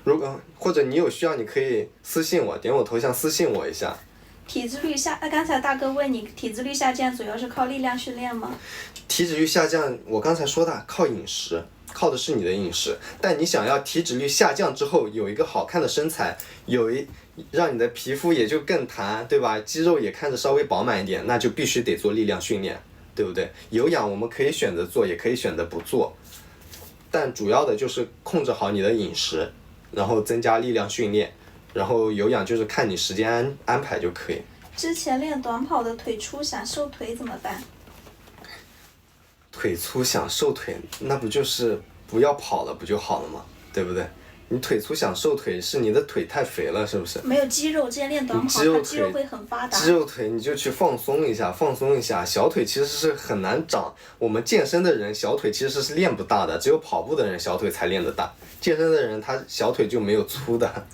如果或者你有需要，你可以私信我，点我头像私信我一下。体脂率刚才大哥问你，体脂率下降主要是靠力量训练吗？体脂率下降，我刚才说的靠饮食，靠的是你的饮食。但你想要体脂率下降之后有一个好看的身材，让你的皮肤也就更弹，对吧？肌肉也看着稍微饱满一点，那就必须得做力量训练。对不对？有氧我们可以选择做，也可以选择不做，但主要的就是控制好你的饮食，然后增加力量训练，然后有氧就是看你时间安排就可以。之前练短跑的腿粗想瘦腿怎么办？腿粗想瘦腿，那不就是不要跑了不就好了吗？对不对？你腿粗想瘦腿是你的腿太肥了，是不是？没有肌肉，之前练短跑，它肌肉会很发达。肌肉腿你就去放松一下，小腿其实是很难长。我们健身的人小腿其实是练不大的，只有跑步的人小腿才练得大。健身的人他小腿就没有粗的，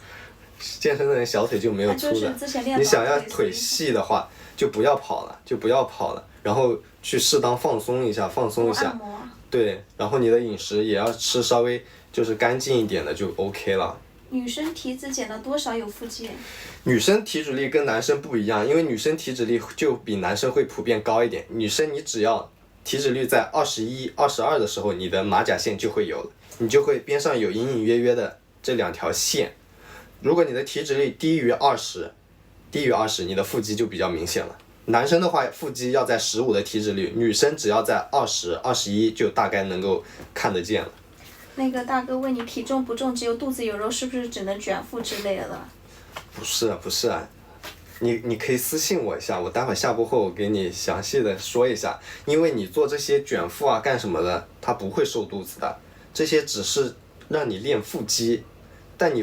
你想要腿细的话，就不要跑了，然后去适当放松一下。按摩。对，然后你的饮食也要吃稍微就是干净一点的就 OK 了。女生体脂减了多少有腹肌？女生体脂率跟男生不一样，因为女生体脂率就比男生会普遍高一点。女生你只要体脂率在21、22的时候，你的马甲线就会有了，你就会边上有隐隐约约的这2条线。如果你的体脂率低于20，你的腹肌就比较明显了。男生的话，腹肌要在15的体脂率，女生只要在20、21就大概能够看得见了。那个大哥问你体重不重，只有肚子有肉，是不是只能卷腹之类的了？不是啊，你可以私信我一下，我待会下播后我给你详细的说一下，因为你做这些卷腹啊干什么的，它不会瘦肚子的，这些只是让你练腹肌，但你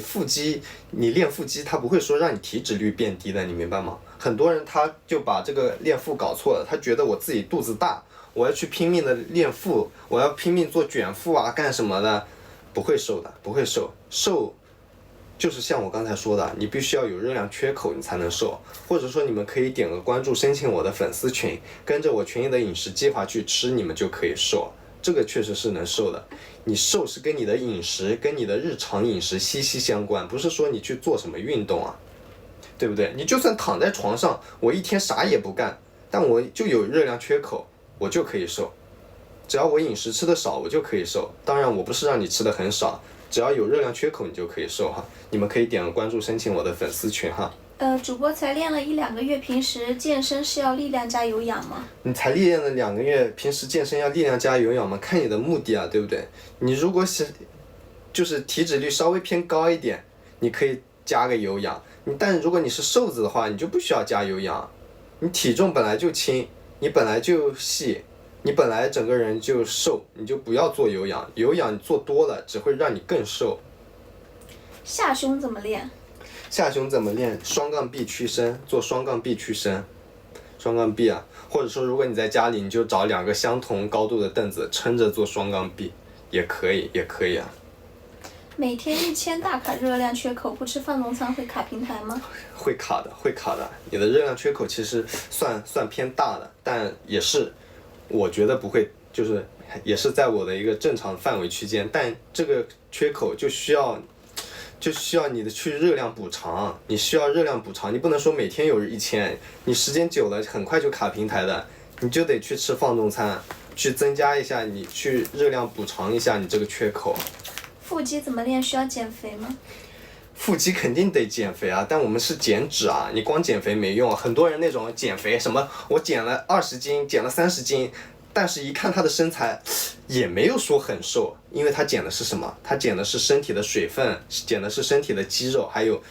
练腹肌，它不会说让你体脂率变低的，你明白吗？很多人他就把这个练腹搞错了，他觉得我自己肚子大，我要去拼命的练腹，我要拼命做卷腹啊干什么的，不会瘦的，不会瘦，瘦就是像我刚才说的，你必须要有热量缺口你才能瘦，或者说你们可以点个关注，申请我的粉丝群，跟着我群里的饮食计划去吃，你们就可以瘦，这个确实是能瘦的。你瘦是跟你的饮食跟你的日常饮食息息相关，不是说你去做什么运动啊，对不对？你就算躺在床上，我一天啥也不干，但我就有热量缺口，我就可以瘦。只要我饮食吃的少，我就可以瘦。当然我不是让你吃的很少，只要有热量缺口你就可以瘦哈。你们可以点个关注，申请我的粉丝群哈。主播才练了1-2个月，平时健身是要力量加有氧吗？你才练了2个月，平时健身要力量加有氧吗？看你的目的啊，对不对？你如果是就是体脂率稍微偏高一点，你可以加个有氧。但如果你是瘦子的话，你就不需要加有氧。你体重本来就轻，你本来就细，你本来整个人就瘦，你就不要做有氧。有氧做多了只会让你更瘦。下胸怎么练？下胸怎么练？双杠臂屈伸，做双杠臂屈伸，双杠臂啊，或者说如果你在家里，你就找2个相同高度的凳子撑着做双杠臂，也可以啊。每天1000大卡热量缺口，不吃饭中餐会卡平台吗？会卡的。你的热量缺口其实算偏大的，但也是我觉得不会，就是也是在我的一个正常范围区间，但这个缺口就需要你的去热量补偿，你需要热量补偿，你不能说每天有1000，你时间久了很快就卡平台的，你就得去吃放纵餐，去增加一下，你去热量补偿一下你这个缺口。腹肌怎么练？需要减肥吗？腹肌肯定得减肥啊，但我们是减脂啊，你光减肥没用啊。很多人那种减肥什么，我减了20斤，减了30斤，但是一看他的身材也没有说很瘦，因为他减的是什么？他减的是身体的水分，减的是身体的肌肉，还有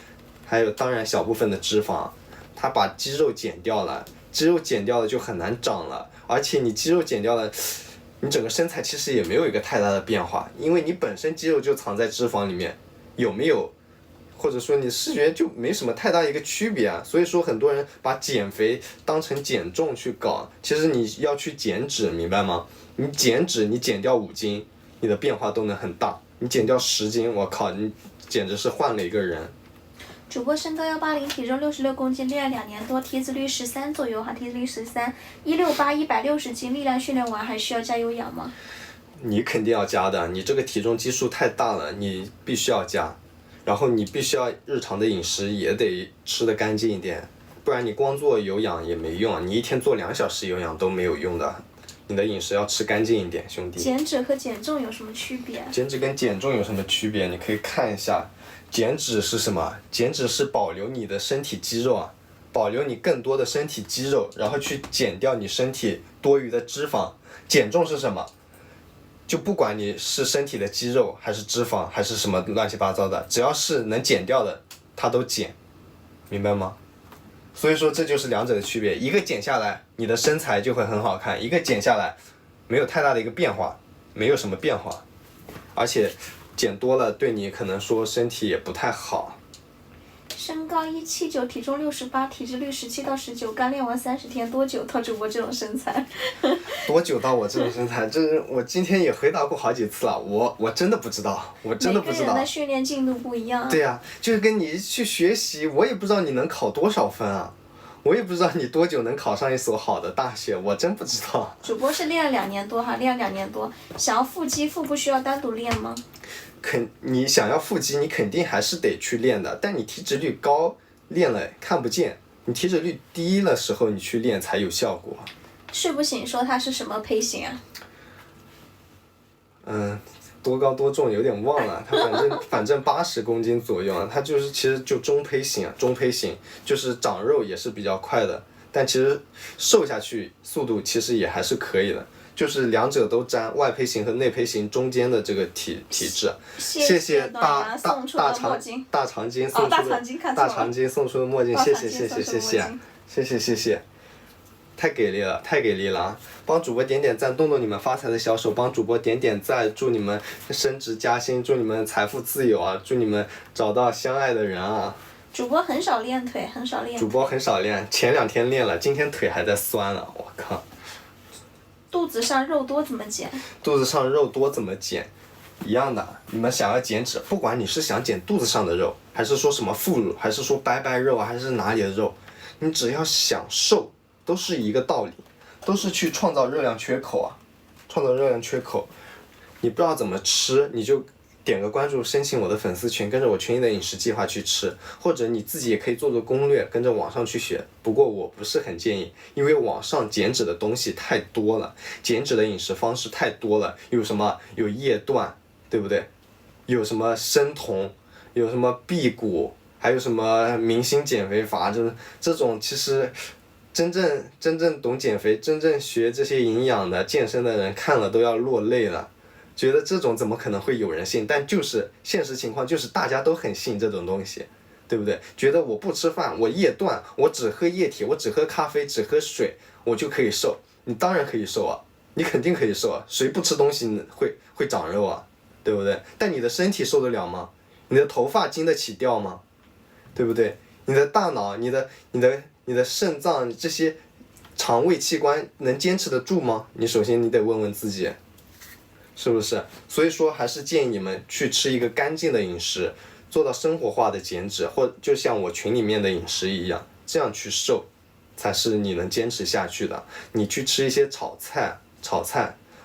当然小部分的脂肪，他把肌肉减掉了，肌肉减掉了就很难长了，而且你肌肉减掉了，你整个身材其实也没有一个太大的变化，因为你本身肌肉就藏在脂肪里面，有没有？或者说你视觉就没什么太大一个区别啊，所以说很多人把减肥当成减重去搞，其实你要去减脂，明白吗？你减脂，你减掉5斤，你的变化都能很大，你减掉10斤，我靠，你简直是换了一个人。主播身高180，体重66公斤，练2年多，体脂率13左右哈，体脂率13，168，160斤，力量训练完还需要加有氧吗？你肯定要加的，你这个体重基数太大了，你必须要加。然后你必须要日常的饮食也得吃得干净一点，不然你光做有氧也没用，你一天做2小时有氧都没有用的，你的饮食要吃干净一点，兄弟。减脂和减重有什么区别？减脂跟减重有什么区别？你可以看一下，减脂是什么？减脂是保留你的身体肌肉啊，保留你更多的身体肌肉，然后去减掉你身体多余的脂肪。减重是什么？就不管你是身体的肌肉还是脂肪还是什么乱七八糟的，只要是能减掉的它都减，明白吗？所以说这就是2者的区别，一个减下来你的身材就会很好看，一个减下来没有太大的一个变化，没有什么变化，而且减多了对你可能说身体也不太好。身高179，体重68，体脂率17到19，刚练完30天，多久到主播这种身材？多久到我这种身材？这是我今天也回答过好几次了，我真的不知道，我真的不知道。每个人的训练进度不一样。对呀，就是跟你去学习，我也不知道你能考多少分啊，我也不知道你多久能考上一所好的大学，我真不知道。主播是练了2年多哈，练了2年多，想要腹肌，腹部需要单独练吗？你想要腹肌，你肯定还是得去练的，但你体脂率高，练了看不见，你体脂率低的时候你去练才有效果。睡不醒说他是什么胚型啊？多高多重有点忘了，他反正80公斤左右啊，他就是其实就中胚型啊，中胚型就是长肉也是比较快的，但其实瘦下去速度其实也还是可以的，就是两者都沾，外胚型和内胚型中间的这个体质。谢谢大长筋送出的大长筋送出的墨镜，谢谢。太给力了啊！帮主播点点赞，动动你们发财的小手，帮主播点点赞，祝你们升职加薪，祝你们财富自由啊，祝你们找到相爱的人啊！主播很少练腿，很少练。主播很少练，前2天练了，今天腿还在酸了，我靠！肚子上肉多怎么减？肚子上肉多怎么减？一样的，你们想要减脂，不管你是想减肚子上的肉，还是说什么副乳，还是说拜拜肉，还是哪里的肉，你只要想瘦。都是一个道理，都是去创造热量缺口啊，创造热量缺口。你不知道怎么吃，你就点个关注，申请我的粉丝群，跟着我群里的饮食计划去吃，或者你自己也可以做做攻略，跟着网上去学。不过我不是很建议，因为网上减脂的东西太多了，减脂的饮食方式太多了，有什么有叶断，对不对？有什么生酮，有什么辟谷，还有什么明星减肥法，这种其实。真正懂减肥、真正学这些营养的、健身的人看了都要落泪了，觉得这种怎么可能会有人信？但就是现实情况，就是大家都很信这种东西，对不对？觉得我不吃饭，我夜断，我只喝液体，我只喝咖啡，只喝水，我就可以瘦。你当然可以瘦啊，你肯定可以瘦啊，谁不吃东西会长肉啊，对不对？但你的身体受得了吗？你的头发经得起掉吗？对不对？你的大脑、你的肾脏这些肠胃器官能坚持得住吗？你首先你得问问自己，是不是？所以说还是建议你们去吃一个干净的饮食，做到生活化的减脂，或就像我群里面的饮食一样，这样去瘦，才是你能坚持下去的。你去吃一些炒菜，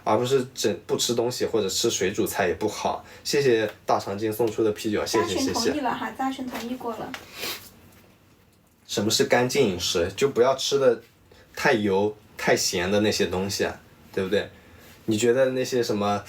而不是不吃东西或者吃水煮菜也不好。谢谢大长今送出的啤酒，谢谢。大群同意了哈，大群同意过了。什么是干净饮食？就不要吃的太油、太咸的那些东西啊，对不对？你觉得那些什么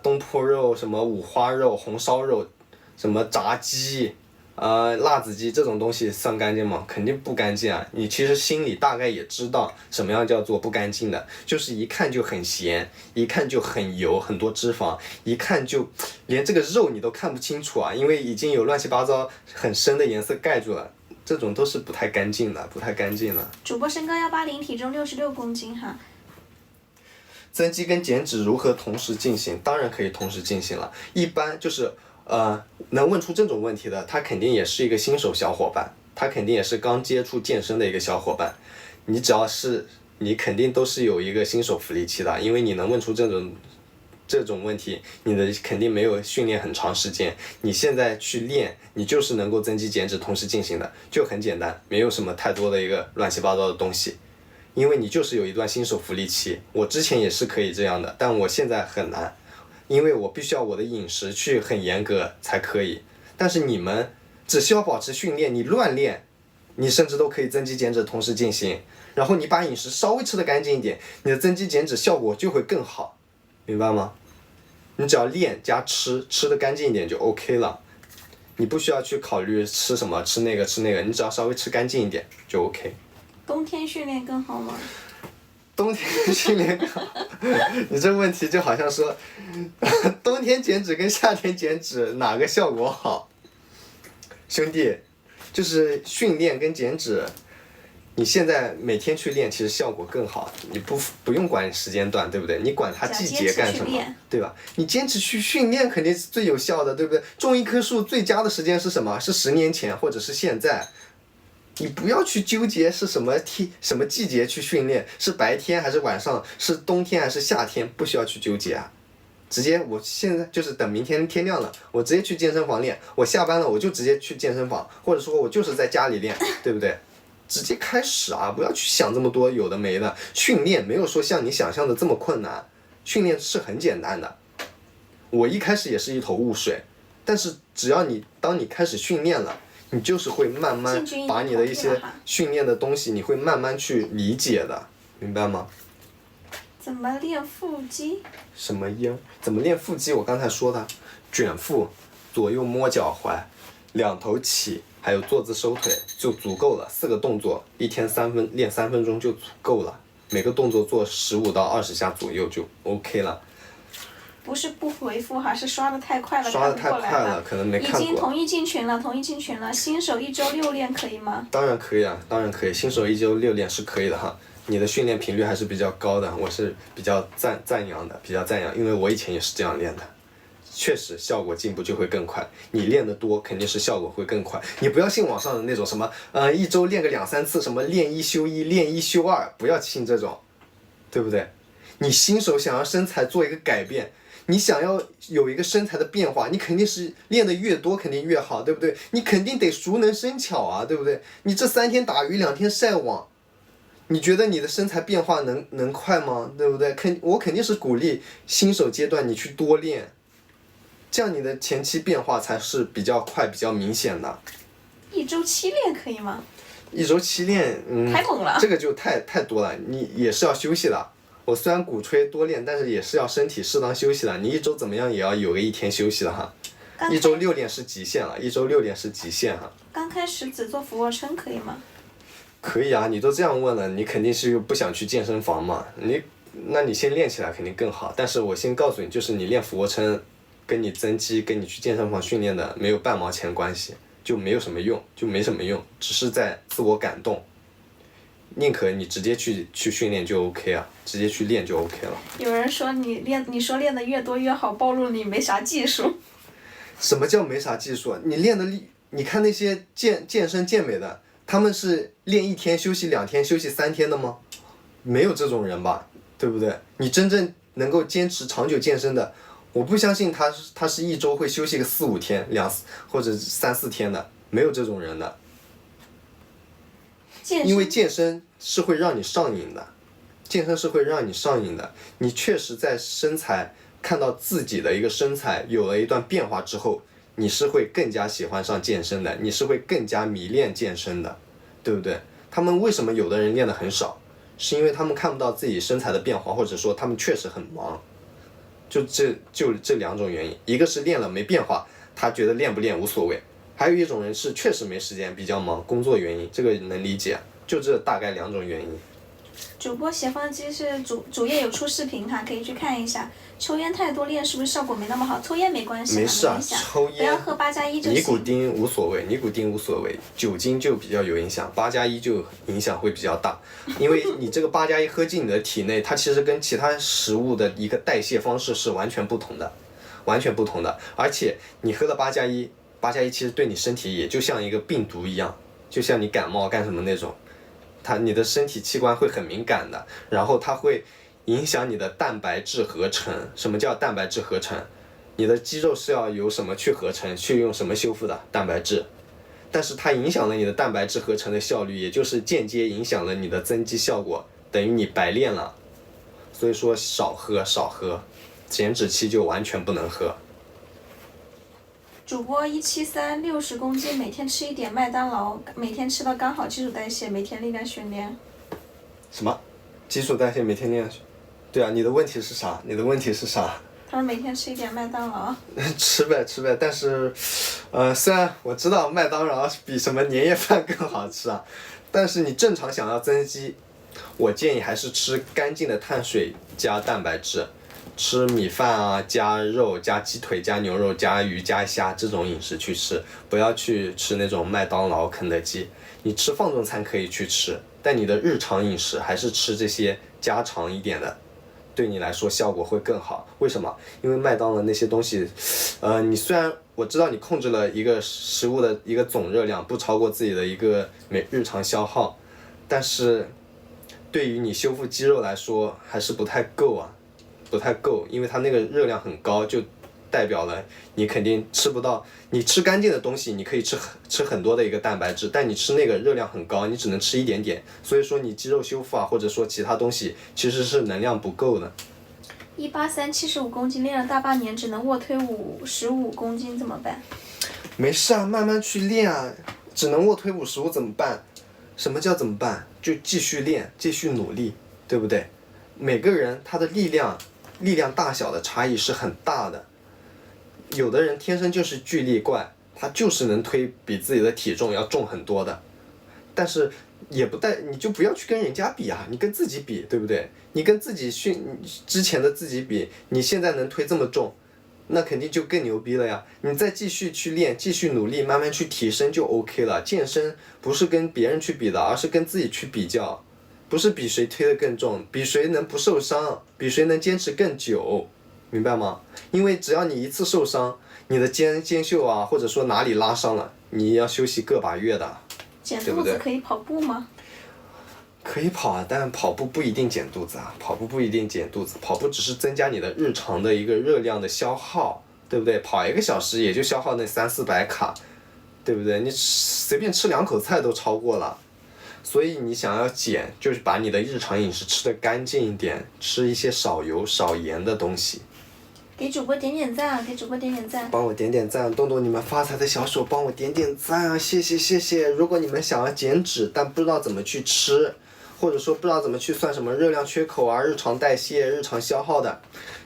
东坡肉、什么五花肉、红烧肉、什么炸鸡、辣子鸡这种东西算干净吗？肯定不干净啊！你其实心里大概也知道什么样叫做不干净的，就是一看就很咸，一看就很油，很多脂肪，一看就连这个肉你都看不清楚啊，因为已经有乱七八糟很深的颜色盖住了。这种都是不太干净的。主播身高180，体重66公斤哈。增肌跟减脂如何同时进行？当然可以同时进行了。一般就是能问出这种问题的，他肯定也是一个新手小伙伴，他肯定也是刚接触健身的一个小伙伴。你肯定都是有一个新手福利期的，因为你能问出这种问题，你的肯定没有训练很长时间，你现在去练，你就是能够增肌减脂同时进行的，就很简单，没有什么太多的一个乱七八糟的东西，因为你就是有一段新手福利期。我之前也是可以这样的，但我现在很难，因为我必须要我的饮食去很严格才可以。但是你们只需要保持训练，你乱练，你甚至都可以增肌减脂同时进行，然后你把饮食稍微吃得干净一点，你的增肌减脂效果就会更好，明白吗？你只要练加吃得干净一点就 OK 了，你不需要去考虑吃什么吃那个，你只要稍微吃干净一点就 OK。冬天训练更好吗？冬天训练更好，你这问题就好像说，冬天减脂跟夏天减脂哪个效果好？兄弟，就是训练跟减脂。你现在每天去练，其实效果更好。你不用管时间段，对不对？你管它季节干什么，对吧？你坚持去训练肯定是最有效的，对不对？种一棵树最佳的时间是什么？是10年前或者是现在。你不要去纠结是什么季节去训练，是白天还是晚上，是冬天还是夏天，不需要去纠结啊。直接我现在就是等明天天亮了，我直接去健身房练。我下班了我就直接去健身房，或者说我就是在家里练，对不对？直接开始啊，不要去想这么多有的没的。训练没有说像你想象的这么困难，训练是很简单的。我一开始也是一头雾水，但是只要当你开始训练了，你就是会慢慢把你的一些训练的东西，你会慢慢去理解的，明白吗？怎么练腹肌？什么音？怎么练腹肌？我刚才说的，卷腹，左右摸脚踝，两头起，还有坐姿收腿就足够了。4个动作，一天练3分钟就足够了。每个动作做15到20下左右就 OK 了。不是不回复哈，是刷的太快了，刷的太快了，可能没看过。已经同意进群了，新手1周6练可以吗？当然可以啊，当然可以，新手1周6练是可以的哈。你的训练频率还是比较高的，我是比较赞扬的，因为我以前也是这样练的，确实效果进步就会更快。你练得多，肯定是效果会更快。你不要信网上的那种什么1周练个2、3次，什么练1休1，练1休2，不要信这种，对不对？你新手想要身材做一个改变，你想要有一个身材的变化，你肯定是练得越多肯定越好，对不对？你肯定得熟能生巧啊，对不对？你这3天打鱼2天晒网，你觉得你的身材变化能快吗？对不对？我肯定是鼓励新手阶段你去多练，这样你的前期变化才是比较快、比较明显的。1周7练可以吗？1周7练，太猛了。这个就太多了，你也是要休息的。我虽然鼓吹多练，但是也是要身体适当休息的。你1周怎么样也要有个1天休息的哈。1周6练是极限了，1周6练是极限哈。刚开始只做俯卧撑可以吗？可以啊，你都这样问了，你肯定是不想去健身房嘛。那你先练起来肯定更好。但是我先告诉你，就是你练俯卧撑，跟你增肌，跟你去健身房训练的没有半毛钱关系，就没什么用，只是在自我感动。宁可你直接去训练就 OK 啊，直接去练就 OK 了。有人说你说练得越多越好，暴露你没啥技术。什么叫没啥技术？你看那些健身健美的，他们是练1天休息2天休息3天的吗？没有这种人吧，对不对？你真正能够坚持长久健身的，我不相信他是1周会休息个4、5天或者3、4天的，没有这种人的。因为健身是会让你上瘾的，你确实在身材看到自己的一个身材有了一段变化之后，你是会更加喜欢上健身的，你是会更加迷恋健身的，对不对？他们为什么有的人练得很少，是因为他们看不到自己身材的变化，或者说他们确实很忙，就这2种原因。一个是练了没变化，他觉得练不练无所谓。还有一种人是确实没时间，比较忙，工作原因，这个能理解，就这大概2种原因。主播斜方肌是主页有出视频哈，可以去看一下。抽烟太多练是不是效果没那么好？抽烟没关系，没事啊，抽烟不要喝8+1就行。尼古丁无所谓，酒精就比较有影响，8+1就影响会比较大，因为你这个8+1喝进你的体内，它其实跟其他食物的一个代谢方式是完全不同的，而且你喝了8+1其实对你身体也就像一个病毒一样，就像你感冒干什么那种，你的身体器官会很敏感的，然后它会影响你的蛋白质合成。什么叫蛋白质合成？你的肌肉是要由什么去合成，去用什么修复的？蛋白质。但是它影响了你的蛋白质合成的效率，也就是间接影响了你的增肌效果，等于你白练了。所以说少喝，减脂期就完全不能喝。主播173 60公斤，每天吃一点麦当劳，每天吃到刚好基础代谢，每天力量训练。什么？基础代谢每天练？对啊，你的问题是啥？他说每天吃一点麦当劳。吃呗，但是，虽然我知道麦当劳比什么年夜饭更好吃啊，但是你正常想要增肌，我建议还是吃干净的碳水加蛋白质。吃米饭啊，加肉，加鸡腿，加牛肉，加鱼，加虾这种饮食去吃，不要去吃那种麦当劳、肯德基。你吃放纵餐可以去吃，但你的日常饮食还是吃这些家常一点的，对你来说效果会更好。为什么？因为麦当劳那些东西，你虽然我知道你控制了一个食物的一个总热量，不超过自己的一个日常消耗，但是对于你修复肌肉来说还是不太够，因为它那个热量很高，就代表了你肯定吃不到，你吃干净的东西，你可以吃很多的一个蛋白质，但你吃那个热量很高，你只能吃一点点，所以说你肌肉修复啊，或者说其他东西其实是能量不够的。183 75公斤，练了大半年，只能卧推55公斤，怎么办？没事啊，慢慢去练啊，只能卧推55怎么办？什么叫怎么办？就继续练，继续努力，对不对？每个人他的力量大小的差异是很大的，有的人天生就是巨力怪，他就是能推比自己的体重要重很多的，但是也不带你就不要去跟人家比啊，你跟自己比，对不对？你跟自己之前的自己比，你现在能推这么重，那肯定就更牛逼了呀！你再继续去练，继续努力，慢慢去提升就 OK 了。健身不是跟别人去比的，而是跟自己去比较，不是比谁推得更重，比谁能不受伤，比谁能坚持更久，明白吗？因为只要你一次受伤，你的肩袖啊，或者说哪里拉伤了，你要休息个把月的，减对不对？肚子可以跑步吗？可以跑啊，但跑步不一定减肚子啊，跑步不一定减肚子，跑步只是增加你的日常的一个热量的消耗，对不对？跑1个小时也就消耗那300-400卡，对不对？你随便吃2口菜都超过了，所以你想要减，就是把你的日常饮食吃得干净一点，吃一些少油少盐的东西。给主播点点赞，给主播点点赞。帮我点点赞，动动你们发财的小手，帮我点点赞啊！谢谢谢谢。如果你们想要减脂，但不知道怎么去吃，或者说不知道怎么去算什么热量缺口啊、日常代谢、日常消耗的，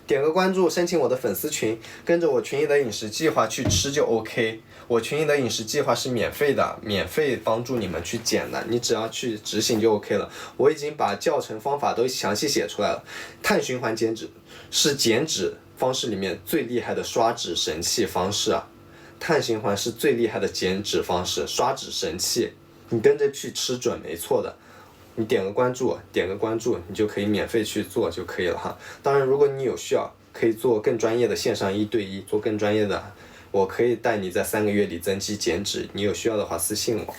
点个关注，申请我的粉丝群，跟着我群里的饮食计划去吃就 OK。我群里的饮食计划是免费的，免费帮助你们去减的，你只要去执行就 OK 了。我已经把教程方法都详细写出来了。碳循环减脂是减脂方式里面最厉害的刷脂神器方式啊！碳循环是最厉害的减脂方式，刷脂神器，你跟着去吃准没错的。你点个关注，你就可以免费去做就可以了哈。当然，如果你有需要，可以做更专业的线上1对1，做更专业的，我可以带你在3个月里增肌减脂。你有需要的话私信我。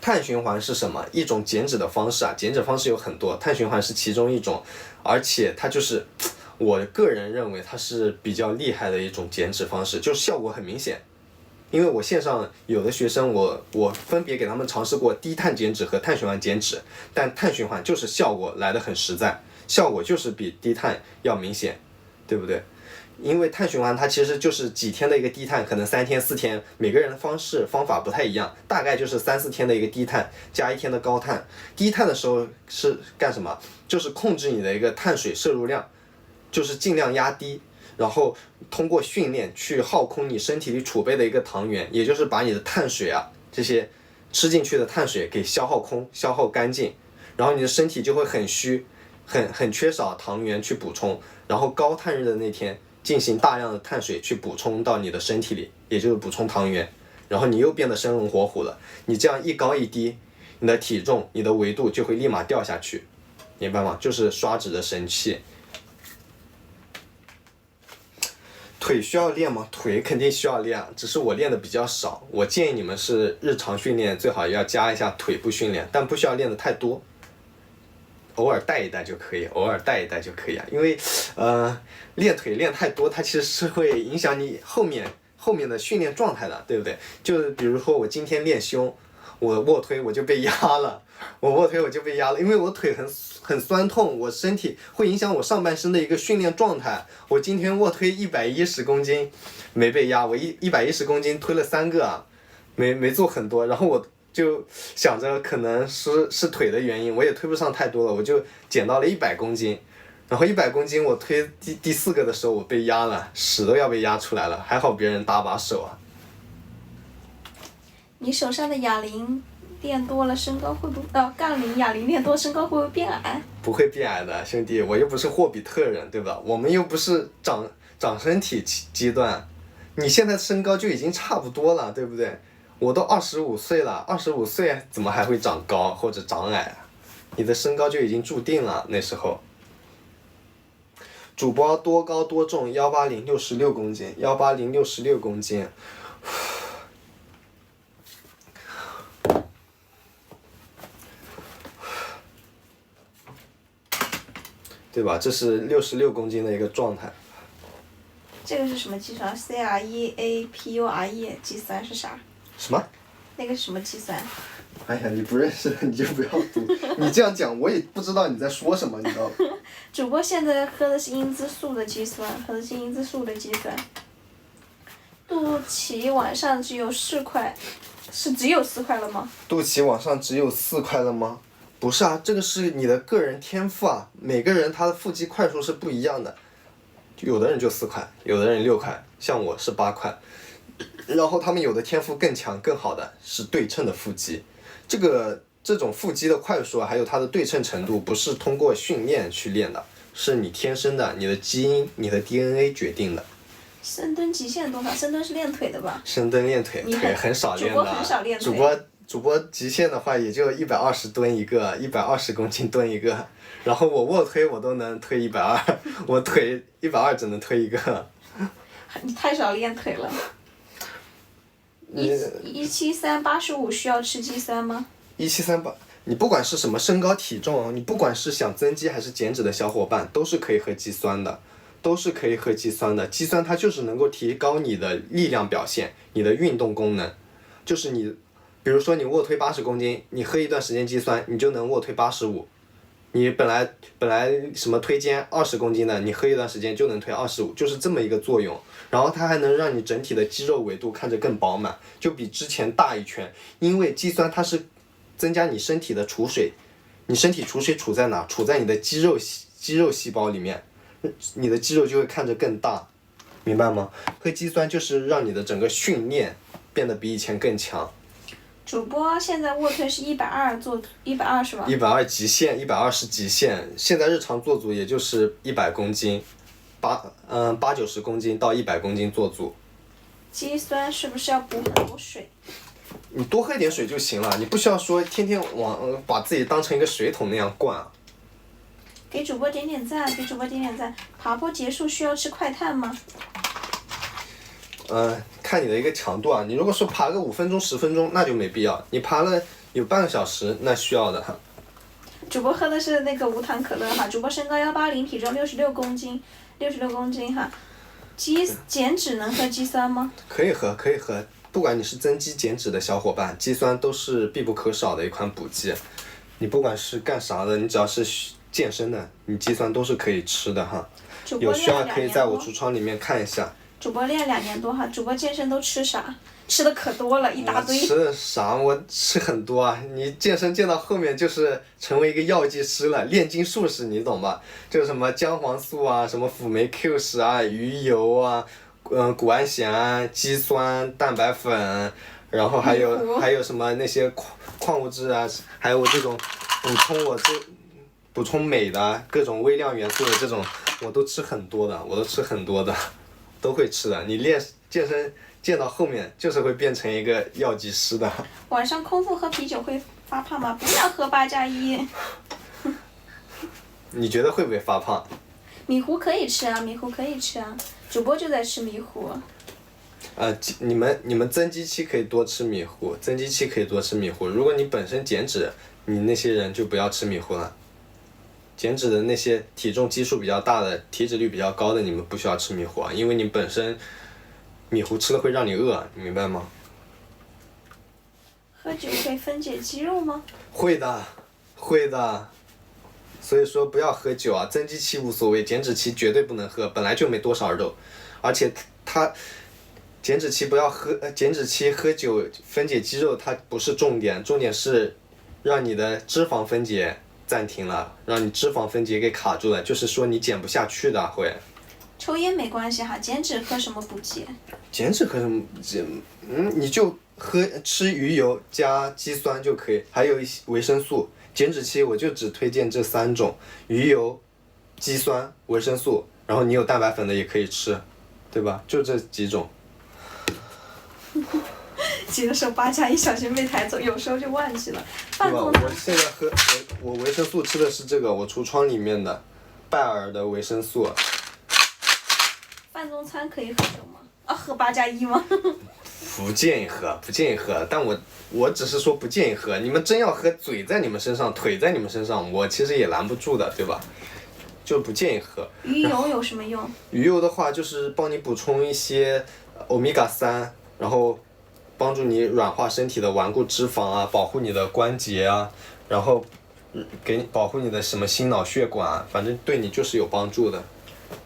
碳循环是什么？一种减脂的方式啊，减脂方式有很多，碳循环是其中一种，而且它就是我个人认为它是比较厉害的一种减脂方式，就是效果很明显。因为我线上有的学生我分别给他们尝试过低碳减脂和碳循环减脂，但碳循环就是效果来得很实在，效果就是比低碳要明显，对不对？因为碳循环它其实就是几天的一个低碳，可能3天4天，每个人的方法不太一样，大概就是3-4天的一个低碳加1天的高碳。低碳的时候是干什么？就是控制你的一个碳水摄入量，就是尽量压低，然后通过训练去耗空你身体里储备的一个糖原，也就是把你的碳水啊这些吃进去的碳水给消耗空、消耗干净，然后你的身体就会很虚，很缺少糖原去补充，然后高碳日的那天进行大量的碳水去补充到你的身体里，也就是补充糖原，然后你又变得生龙活虎了。你这样一高一低，你的体重、你的维度就会立马掉下去，明白吗？就是刷脂的神器。腿需要练吗？腿肯定需要练，只是我练的比较少。我建议你们是日常训练最好要加一下腿部训练，但不需要练的太多。偶尔带一带就可以，偶尔带一带就可以啊。因为，练腿练太多，它其实是会影响你后面的训练状态的，对不对？就是比如说我今天练胸，我卧推我就被压了，因为我腿很酸痛，我身体会影响我上半身的一个训练状态。我今天卧推110公斤，没被压，我110公斤推了3个啊，没做很多，然后我就想着可能是腿的原因，我也推不上太多了，我就减到了100公斤，然后100公斤我推第4个的时候我被压了，屎都要被压出来了，还好别人搭把手啊。你手上的哑铃练多了，身高会不杠铃哑铃练多，身高会不会变矮？不会变矮的，兄弟，我又不是霍比特人，对吧？我们又不是长身体阶段，你现在身高就已经差不多了，对不对？我都25岁了，25岁怎么还会长高或者长矮啊？你的身高就已经注定了，那时候。主播多高多重？180 66公斤，180 66公斤。对吧？这是66公斤的一个状态。这个是什么计算？CREAPURE 计算是啥？什么？那个是什么计算？哎呀，你不认识你就不要读，你这样讲我也不知道你在说什么，你知道吗？主播现在喝的是英姿素的计算，喝的是英姿素的计算。肚脐往上只有4块，是只有4块了吗？肚脐往上只有4块了吗？不是啊，这个是你的个人天赋啊，每个人他的腹肌块数是不一样的，有的人就4块，有的人6块，像我是8块，然后他们有的天赋更强更好的是对称的腹肌，这种腹肌的块数还有它的对称程度不是通过训练去练的，是你天生的，你的基因、你的 DNA 决定的。深蹲极限多少？深蹲是练腿的吧？深蹲练腿，腿很少练的。主播很少练腿。主播极限的话也就120蹲一个，120公斤蹲一个，然后我卧推我都能推120，我腿120只能推一个。你太少练腿了。17385需要吃肌酸吗？1738，你不管是什么身高体重，你不管是想增肌还是减脂的小伙伴，都是可以喝肌酸的。都是可以喝肌酸的，肌酸它就是能够提高你的力量表现，你的运动功能，就是你，比如说你卧推80公斤，你喝一段时间肌酸，你就能卧推85，你本来什么推肩20公斤的，你喝一段时间就能推25，就是这么一个作用，然后它还能让你整体的肌肉维度看着更饱满，就比之前大一圈，因为肌酸它是增加你身体的储水，你身体储水储在哪？储在你的肌肉细胞里面。你的肌肉就会看着更大，明白吗？喝肌酸就是让你的整个训练变得比以前更强。主播现在卧推是120做120是吧？120极限，120极限。现在日常做组也就是100公斤，80-90公斤到100公斤做组。肌酸是不是要补很多水？你多喝一点水就行了，你不需要说天天把自己当成一个水桶那样灌啊。给主播点点赞，给主播点点赞。爬坡结束需要吃快碳吗？看你的一个强度啊。你如果说爬个5分钟、10分钟，那就没必要。你爬了有半个小时，那需要的。主播喝的是那个无糖可乐哈。主播身高180，体重66公斤，66公斤哈。减脂能喝肌酸吗？可以喝，可以喝。不管你是增肌减脂的小伙伴，肌酸都是必不可少的一款补剂。你不管是干啥的，你只要是健身的，你肌酸都是可以吃的哈。有需要可以在我橱窗里面看一下。主播练2年多哈，主播健身都吃啥？吃的可多了，一大堆。我吃的啥？我吃很多啊！你健身健到后面就是成为一个药剂师了，炼金术士，你懂吧？就是什么姜黄素啊，什么辅酶 Q10啊，鱼油啊，谷氨酰胺、肌酸、蛋白粉，然后还有什么那些矿物质啊，还有这种补充镁的各种微量元素的这种，我都吃很多的，都会吃的。你健身健到后面就是会变成一个药剂师的。晚上空腹喝啤酒会发胖吗？不要喝8+1。你觉得会不会发胖？米糊可以吃啊，米糊可以吃啊，主播就在吃米糊。你们增肌期可以多吃米糊，如果你本身减脂，你那些人就不要吃米糊了。减脂的那些体重基数比较大的、体脂率比较高的，你们不需要吃米糊啊，因为你本身米糊吃了会让你饿，你明白吗？喝酒会分解肌肉吗？会的。所以说不要喝酒啊，增肌期无所谓，减脂期绝对不能喝，本来就没多少肉，而且减脂期喝酒分解肌肉它不是重点，重点是让你的脂肪分解暂停了，让你脂肪分解给卡住了，就是说你减不下去的会。抽烟没关系哈，减脂喝什么补剂？减脂喝什么补剂？你就吃鱼油加肌酸就可以，还有一些维生素。减脂期我就只推荐这3种：鱼油、肌酸、维生素。然后你有蛋白粉的也可以吃，对吧？就这几种。记得说8+1，小心被抬走，有时候就忘记了。对吧？我现在我维生素吃的是这个，我橱窗里面的拜耳的维生素。饭中餐可以喝酒吗？喝8+1吗？不建议喝，但我只是说不建议喝。你们真要喝，嘴在你们身上，腿在你们身上，我其实也拦不住的，对吧？就不建议喝。鱼油有什么用？鱼油的话就是帮你补充一些欧米伽3，然后帮助你软化身体的顽固脂肪啊，保护你的关节啊，然后给你保护你的什么心脑血管啊，反正对你就是有帮助的。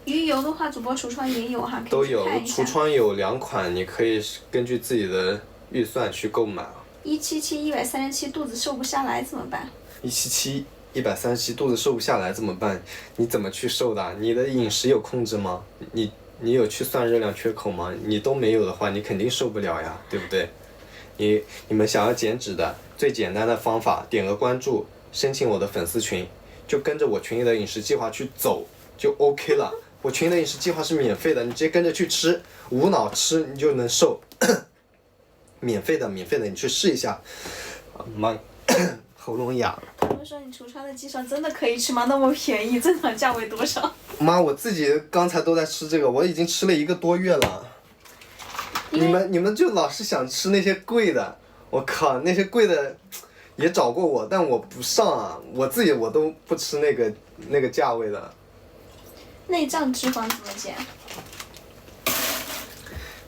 鱼油的话，主播橱窗也有哈，可都有，以去看一下。橱窗有2款，你可以根据自己的预算去购买。177、137肚子瘦不下来怎么办177、137肚子瘦不下来怎么办？你怎么去瘦的？你的饮食有控制吗？你有去算热量缺口吗？你都没有的话，你肯定瘦不了呀，对不对？你们想要减脂的最简单的方法，点个关注，申请我的粉丝群，就跟着我群里的饮食计划去走就 OK 了。我群里的饮食计划是免费的，你直接跟着去吃，无脑吃你就能瘦。免费的，你去试一下。妈，喉咙哑了。他们说你橱窗的鸡爪真的可以吃吗？那么便宜，正常价位多少？妈，我自己刚才都在吃这个，我已经吃了1个多月了。你们就老是想吃那些贵的，我靠，那些贵的也找过我，但我不上啊，我自己我都不吃那个价位的。内脏脂肪怎么减？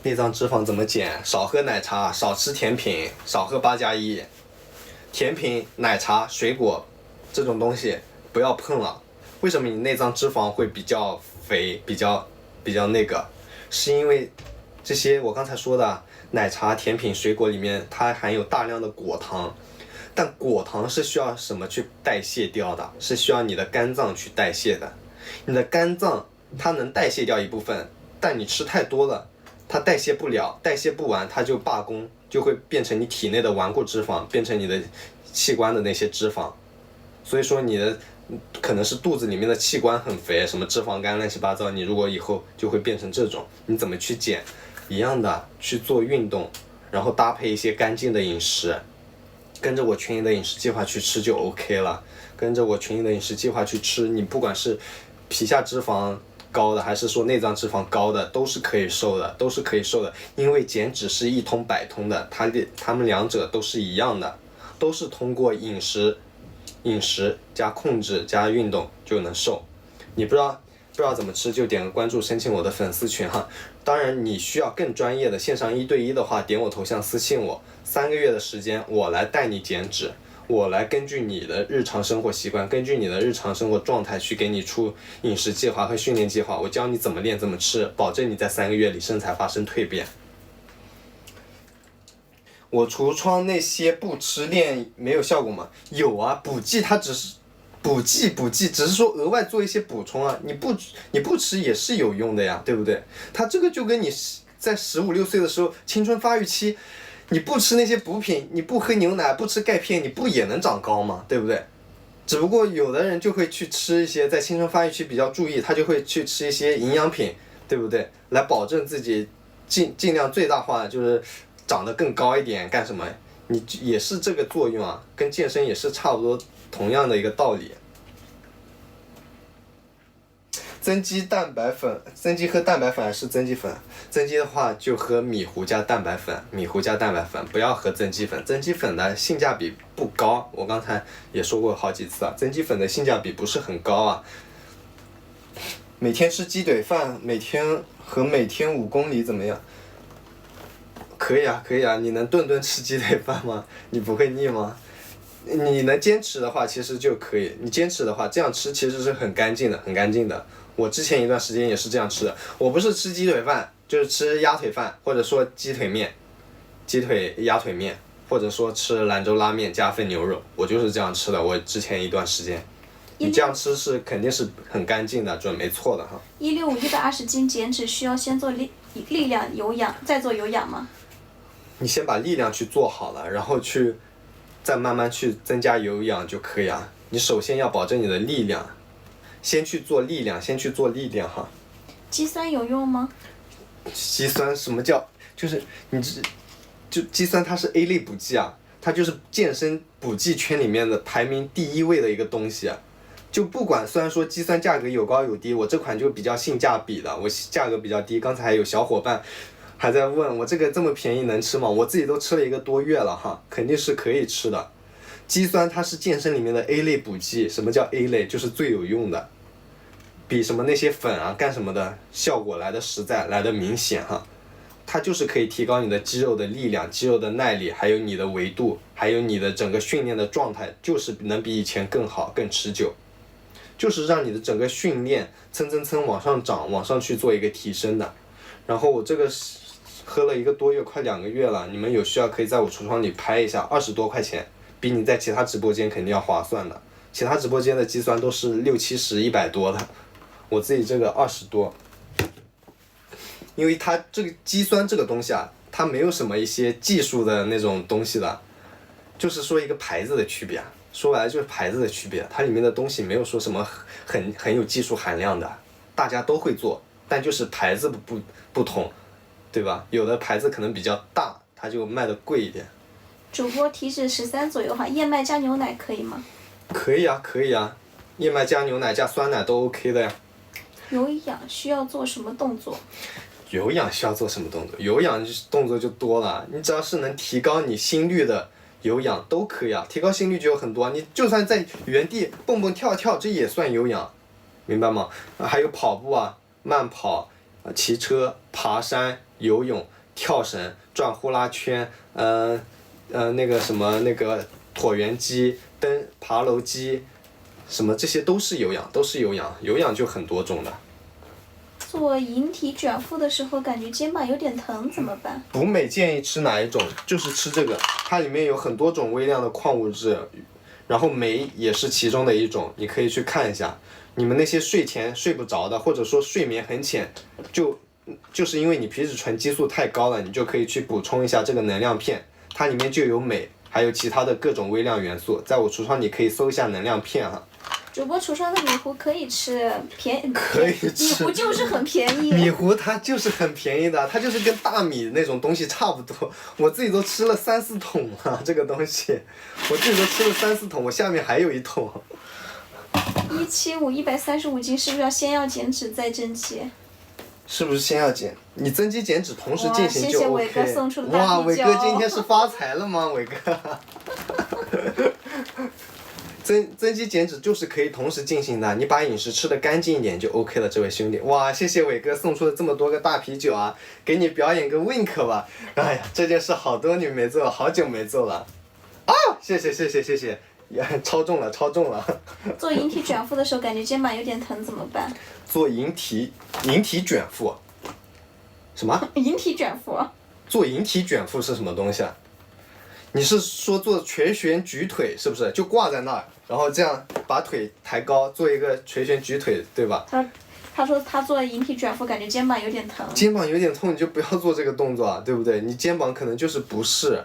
内脏脂肪怎么减？少喝奶茶，少吃甜品，少喝8+1。甜品、奶茶、水果这种东西不要碰了。为什么你内脏脂肪会比较肥，比较那个？是因为这些我刚才说的奶茶、甜品、水果里面它含有大量的果糖，但果糖是需要什么去代谢掉的？是需要你的肝脏去代谢的。你的肝脏它能代谢掉一部分，但你吃太多了，它代谢不了，代谢不完它就罢工，就会变成你体内的顽固脂肪，变成你的器官的那些脂肪。所以说你的可能是肚子里面的器官很肥，什么脂肪肝乱七八糟，你如果以后就会变成这种。你怎么去减？一样的，去做运动，然后搭配一些干净的饮食，跟着我群里的饮食计划去吃就 OK 了。跟着我群里的饮食计划去吃，你不管是皮下脂肪高的还是说内脏脂肪高的，都是可以瘦的，都是可以瘦的。因为减脂是一通百通的，它们两者都是一样的，都是通过饮食加控制加运动就能瘦。你不知道怎么吃，就点个关注，申请我的粉丝群哈。当然你需要更专业的线上1对1的话，点我头像私信我，3个月的时间我来带你减脂，我来根据你的日常生活习惯，根据你的日常生活状态去给你出饮食计划和训练计划，我教你怎么练怎么吃，保证你在3个月里身材发生蜕变。我橱窗那些不吃练没有效果吗？有啊，补剂它只是补剂，只是说额外做一些补充啊，你不吃也是有用的呀，对不对？它这个就跟你在15、16岁的时候青春发育期，你不吃那些补品，你不喝牛奶，不吃钙片，你不也能长高吗？对不对？只不过有的人就会去吃一些在青春发育期比较注意，他就会去吃一些营养品，对不对？来保证自己尽量最大化就是长得更高一点，干什么？你也是这个作用啊，跟健身也是差不多同样的一个道理。增肌蛋白粉，增肌喝蛋白粉还是增肌粉？增肌的话就喝米糊加蛋白粉，不要喝增肌粉。增肌粉的性价比不高，我刚才也说过好几次啊，增肌粉的性价比不是很高啊。每天吃鸡腿饭，每天5公里怎么样？可以啊，你能顿顿吃鸡腿饭吗？你不会腻吗？你能坚持的话，其实就可以。你坚持的话，这样吃其实是很干净的。我之前一段时间也是这样吃的。我不是吃鸡腿饭，就是吃鸭腿饭，或者说鸡腿鸭腿面，或者说吃兰州拉面加份牛肉，我就是这样吃的。我之前一段时间，你这样吃是肯定是很干净的，准没错的哈。165、120斤减脂需要先做力量有氧，再做有氧吗？你先把力量去做好了，然后再慢慢去增加有氧就可以啊。你首先要保证你的力量，先去做力量哈。肌酸有用吗？肌酸什么叫？就是肌酸它是 A 类补剂啊，它就是健身补剂圈里面的排名第1位的一个东西啊。就不管，虽然说肌酸价格有高有低，我这款就比较性价比的，我价格比较低。刚才还有小伙伴还在问我这个这么便宜能吃吗？我自己都吃了1个多月了哈，肯定是可以吃的。肌酸它是健身里面的 A 类补剂，什么叫 A 类？就是最有用的。比什么那些粉啊干什么的效果来的实在，来的明显哈。它就是可以提高你的肌肉的力量、肌肉的耐力，还有你的维度，还有你的整个训练的状态，就是能比以前更好、更持久，就是让你的整个训练蹭蹭蹭往上涨，往上去做一个提升的。然后我这个喝了1个多月，快2个月了，你们有需要可以在我橱窗里拍一下，20多块钱，比你在其他直播间肯定要划算的。其他直播间的肌酸都是60、70、100多的，我自己这个20多。因为它这个肌酸这个东西啊，它没有什么一些技术的那种东西的，就是说一个牌子的区别，说白了就是牌子的区别，它里面的东西没有说什么很有技术含量的，大家都会做，但就是牌子不同，对吧？有的牌子可能比较大，它就卖的贵一点。主播体脂13左右的话，燕麦加牛奶可以吗？可以啊，可以啊，燕麦加牛奶加酸奶都 OK 的呀。有氧需要做什么动作？有氧需要做什么动作？有氧动作就多了，你只要是能提高你心率的有氧都可以啊。提高心率就有很多，你就算在原地蹦蹦跳跳，这也算有氧，明白吗？还有跑步啊，慢跑、骑车、爬山、游泳、跳绳、转呼啦圈，那个什么那个椭圆机、爬楼机，什么这些都是有氧，都是有氧，有氧就很多种的。做引体卷腹的时候，感觉肩膀有点疼，怎么办？补镁建议吃哪一种？就是吃这个，它里面有很多种微量的矿物质，然后镁也是其中的一种，你可以去看一下。你们那些睡前睡不着的，或者说睡眠很浅，就是因为你皮质醇激素太高了，你就可以去补充一下这个能量片，它里面就有镁，还有其他的各种微量元素。在我橱窗你可以搜一下能量片哈。主播橱窗的米糊可以吃，可以吃。米糊就是很便宜。米糊它就是很便宜的，它就是跟大米那种东西差不多。我自己都吃了3、4桶了，这个东西，我自己都吃了3、4桶，我下面还有1桶。175、135斤是不是要先要减脂再增肌？是不是先要减？你增肌减脂同时进行就 OK。谢谢伟哥送出的大哇，啤酒。伟哥今天是发财了吗？伟哥。增肌减脂就是可以同时进行的，你把饮食吃得干净一点就 OK 了，这位兄弟。哇，谢谢伟哥送出了这么多个大啤酒啊，给你表演个 wink 吧。哎呀，这件事好多年没做，好久没做了。啊，谢谢，超重了。做引体卷腹的时候，感觉肩膀有点疼，怎么办？做引体卷腹。什么？引体卷腹。做引体卷腹是什么东西啊？你是说做全旋举腿是不是？就挂在那儿，然后这样把腿抬高，做一个全旋举腿，对吧？他说他做引体卷腹，感觉肩膀有点疼。肩膀有点痛，你就不要做这个动作啊，对不对？你肩膀可能就是不适，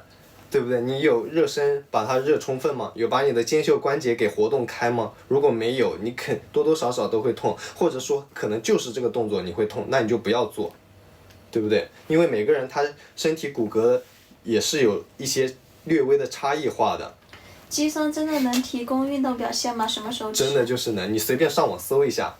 对不对？你有热身把它热充分吗？有把你的肩袖关节给活动开吗？如果没有，你多多少少都会痛，或者说可能就是这个动作你会痛，那你就不要做，对不对？因为每个人他身体骨骼也是有一些略微的差异化的。肌酸真的能提供运动表现吗？什么时候吃？真的就是能，你随便上网搜一下，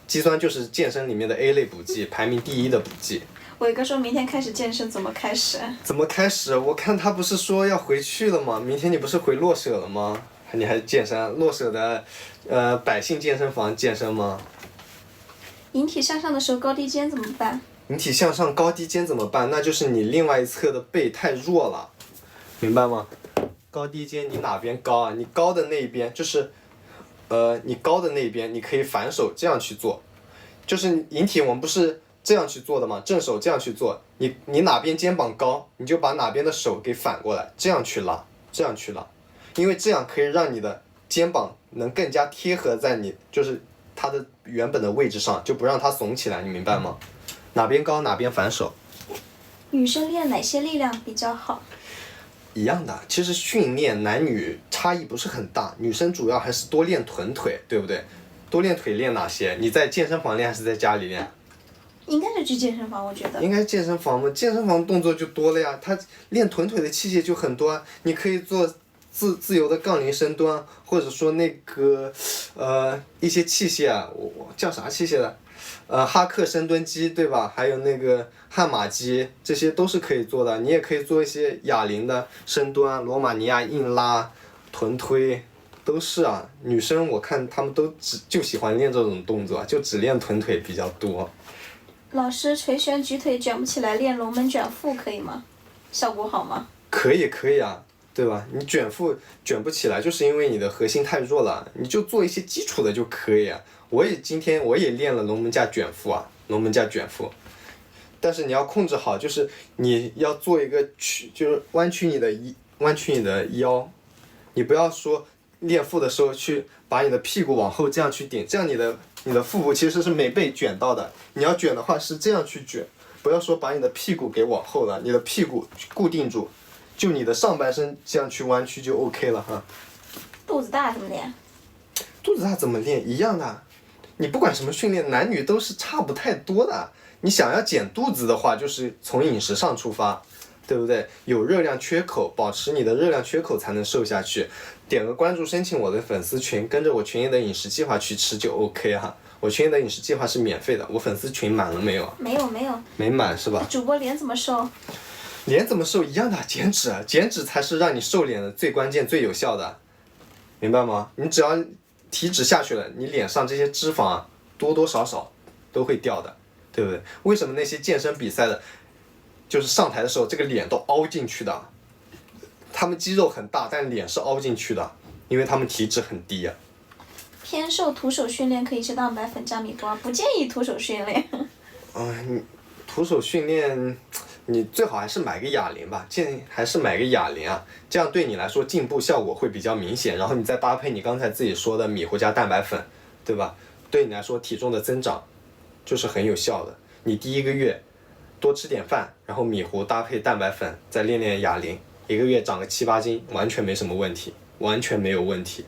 肌酸就是健身里面的 A 类补剂，排名第1的补剂。伟哥说明天开始健身，怎么开始？怎么开始？我看他不是说要回去了吗？明天你不是回洛舍了吗？你还健身？洛舍的百姓健身房健身吗？引体向上的时候高低肩怎么办？引体向上高低肩怎么办？那就是你另外一侧的背太弱了，明白吗？高低肩你哪边高啊？你高的那一边就是，你高的那一边你可以反手这样去做，就是引体我们不是这样去做的吗？正手这样去做，你哪边肩膀高，你就把哪边的手给反过来，这样去拉，因为这样可以让你的肩膀能更加贴合在你就是它的原本的位置上，就不让它耸起来，你明白吗？哪边高哪边反手。女生练哪些力量比较好？一样的，其实训练男女差异不是很大，女生主要还是多练臀腿，对不对？多练腿练哪些？你在健身房练还是在家里练？应该是去健身房，我觉得。应该健身房嘛，健身房动作就多了呀，它练臀腿的器械就很多啊，你可以做自由的杠铃深蹲，或者说那个一些器械啊，我叫啥器械的？哈克深蹲机对吧？还有那个悍马机，这些都是可以做的。你也可以做一些哑铃的深蹲、罗马尼亚硬拉、臀推，都是啊，女生我看她们都就喜欢练这种动作，就只练臀腿比较多。老师，垂旋举腿卷不起来，练龙门卷腹可以吗？效果好吗？可以啊，对吧？你卷腹卷不起来，就是因为你的核心太弱了，你就做一些基础的就可以啊。今天我也练了龙门架卷腹啊，龙门架卷腹。但是你要控制好，就是你要做一个就是弯曲你的腰，你不要说练腹的时候去把你的屁股往后这样去顶，这样你的腹部其实是没被卷到的。你要卷的话是这样去卷，不要说把你的屁股给往后了，你的屁股固定住，就你的上半身这样去弯曲就 OK 了哈。肚子大怎么练？肚子大怎么练？一样的，你不管什么训练，男女都是差不太多的。你想要减肚子的话，就是从饮食上出发，对不对？有热量缺口，保持你的热量缺口才能瘦下去。点个关注，申请我的粉丝群，跟着我群里的饮食计划去吃就 OK 哈。我群里的饮食计划是免费的，我粉丝群满了没有？没有。没满是吧？主播脸怎么瘦？脸怎么瘦一样的，减脂才是让你瘦脸的最关键、最有效的，明白吗？你只要体脂下去了，你脸上这些脂肪啊，多多少少都会掉的。对不对？为什么那些健身比赛的，就是上台的时候这个脸都凹进去的？他们肌肉很大，但脸是凹进去的，因为他们体脂很低呀。偏瘦徒手训练可以吃蛋白粉加米花，不建议徒手训练。你徒手训练，你最好还是买个哑铃吧，建议还是买个哑铃啊，这样对你来说进步效果会比较明显。然后你再搭配你刚才自己说的米糊加蛋白粉，对吧？对你来说体重的增长就是很有效的。你第1个月多吃点饭，然后米糊搭配蛋白粉，再练练哑铃，1个月长个7、8斤，完全没什么问题，完全没有问题。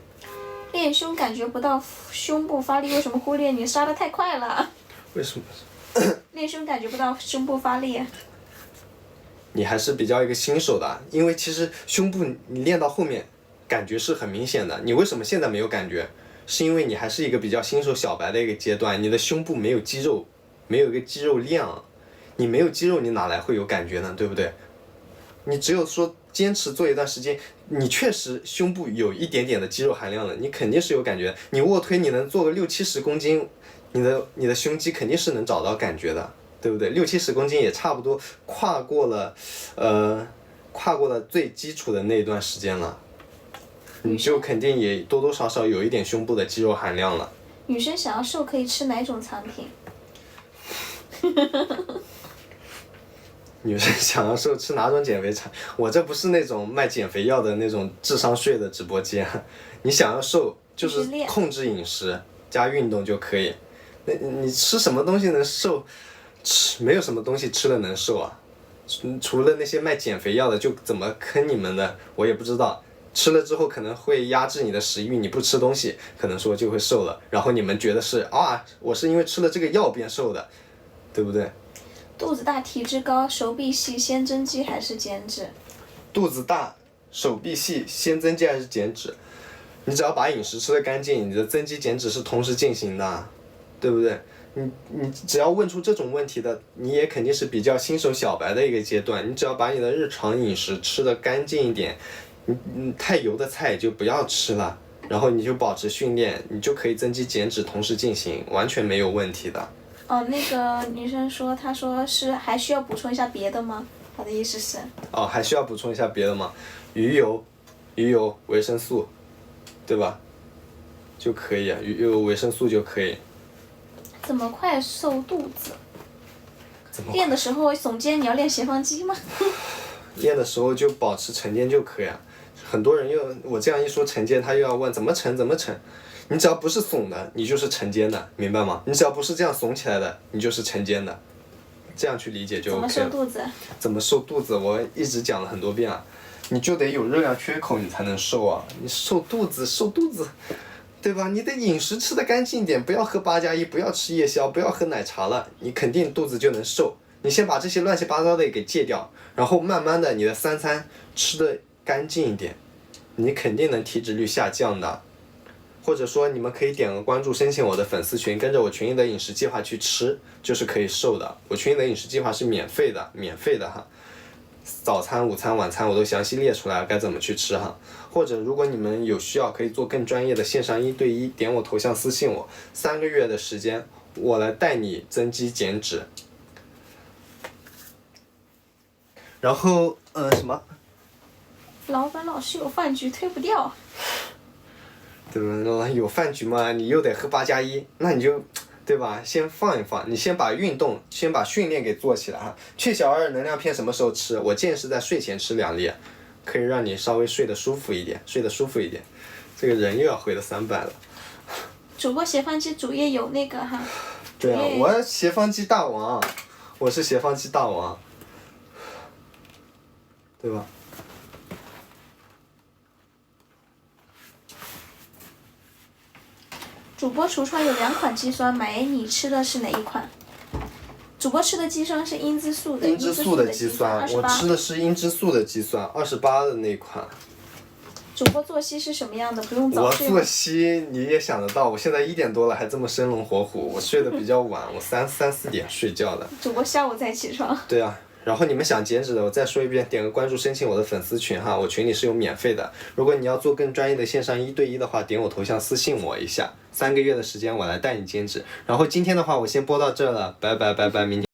练胸感觉不到胸部发力，为什么忽略？你杀得太快了。为什么？练胸感觉不到胸部发力。你还是比较一个新手的，因为其实胸部你练到后面感觉是很明显的。你为什么现在没有感觉？是因为你还是一个比较新手小白的一个阶段，你的胸部没有肌肉，没有一个肌肉量，你没有肌肉，你哪来会有感觉呢？对不对？你只有说坚持做一段时间，你确实胸部有一点点的肌肉含量了，你肯定是有感觉的。你卧推你能做个60、70公斤，你的胸肌肯定是能找到感觉的，对不对？60、70公斤也差不多跨过了最基础的那一段时间了。你就肯定也多多少少有一点胸部的肌肉含量了。女生想要瘦可以吃哪种产品？女生想要瘦吃哪种减肥产？我这不是那种卖减肥药的那种智商税的直播间。你想要瘦就是控制饮食加运动就可以。那你吃什么东西能瘦？没有什么东西吃了能瘦啊。除了那些卖减肥药的，就怎么坑你们的我也不知道。吃了之后可能会压制你的食欲，你不吃东西可能说就会瘦了，然后你们觉得是我是因为吃了这个药变瘦的，对不对？肚子大体脂高手臂细先增肌还是减脂？肚子大手臂细先增肌还是减脂？你只要把饮食吃得干净，你的增肌减脂是同时进行的，对不对？你只要问出这种问题的，你也肯定是比较新手小白的一个阶段，你只要把你的日常饮食吃得干净一点，太油的菜就不要吃了，然后你就保持训练，你就可以增肌减脂同时进行，完全没有问题的。那个女生说，她说是还需要补充一下别的吗？她的意思是？还需要补充一下别的吗？鱼油、维生素，对吧？就可以啊，鱼油、维生素就可以。怎么快瘦肚子？练的时候耸肩，你要练斜方肌吗？练的时候就保持沉肩就可以啊。很多人我这样一说沉肩，他又要问怎么沉。你只要不是耸的，你就是沉肩的，明白吗？你只要不是这样耸起来的，你就是沉肩的。这样去理解就 OK 了。怎么瘦肚子？怎么瘦肚子？我一直讲了很多遍啊，你就得有热量缺口，你才能瘦啊。你瘦肚子，对吧？你得饮食吃得干净一点，不要喝8+1，不要吃夜宵，不要喝奶茶了，你肯定肚子就能瘦。你先把这些乱七八糟的给戒掉，然后慢慢的你的3餐吃得干净一点，你肯定能体脂率下降的。或者说你们可以点个关注，申请我的粉丝群，跟着我群里的饮食计划去吃，就是可以瘦的。我群里的饮食计划是免费的哈。早餐、午餐、晚餐我都详细列出来该怎么去吃哈。或者如果你们有需要，可以做更专业的线上1对1，点我头像私信我，3个月的时间，我来带你增肌减脂。然后什么？老板老是有饭局推不掉。对吧？有饭局嘛，你又得喝8+1，那你就，对吧？先放一放，你先把训练给做起来哈。去小2能量片什么时候吃？我建议是在睡前吃2粒，可以让你稍微睡得舒服一点。这个人又要回到300了。主播斜方肌主页有那个哈。对啊，我斜方肌大王，我是斜方肌大王，对吧？主播橱窗有2款肌酸，你吃的是哪一款？主播吃的肌酸是英姿素的。英姿素的肌酸，我吃的是英姿素的肌酸，28的那款。主播作息是什么样的？不用早睡吗？我作息你也想得到，我现在1点多了还这么生龙活虎，我睡得比较晚，我3、4点睡觉的。主播下午再起床。对啊。然后你们想减脂的，我再说一遍，点个关注，申请我的粉丝群哈，我群里是有免费的。如果你要做更专业的线上1对1的话，点我头像私信我一下，3个月的时间我来带你减脂。然后今天的话，我先播到这了，拜拜，明天。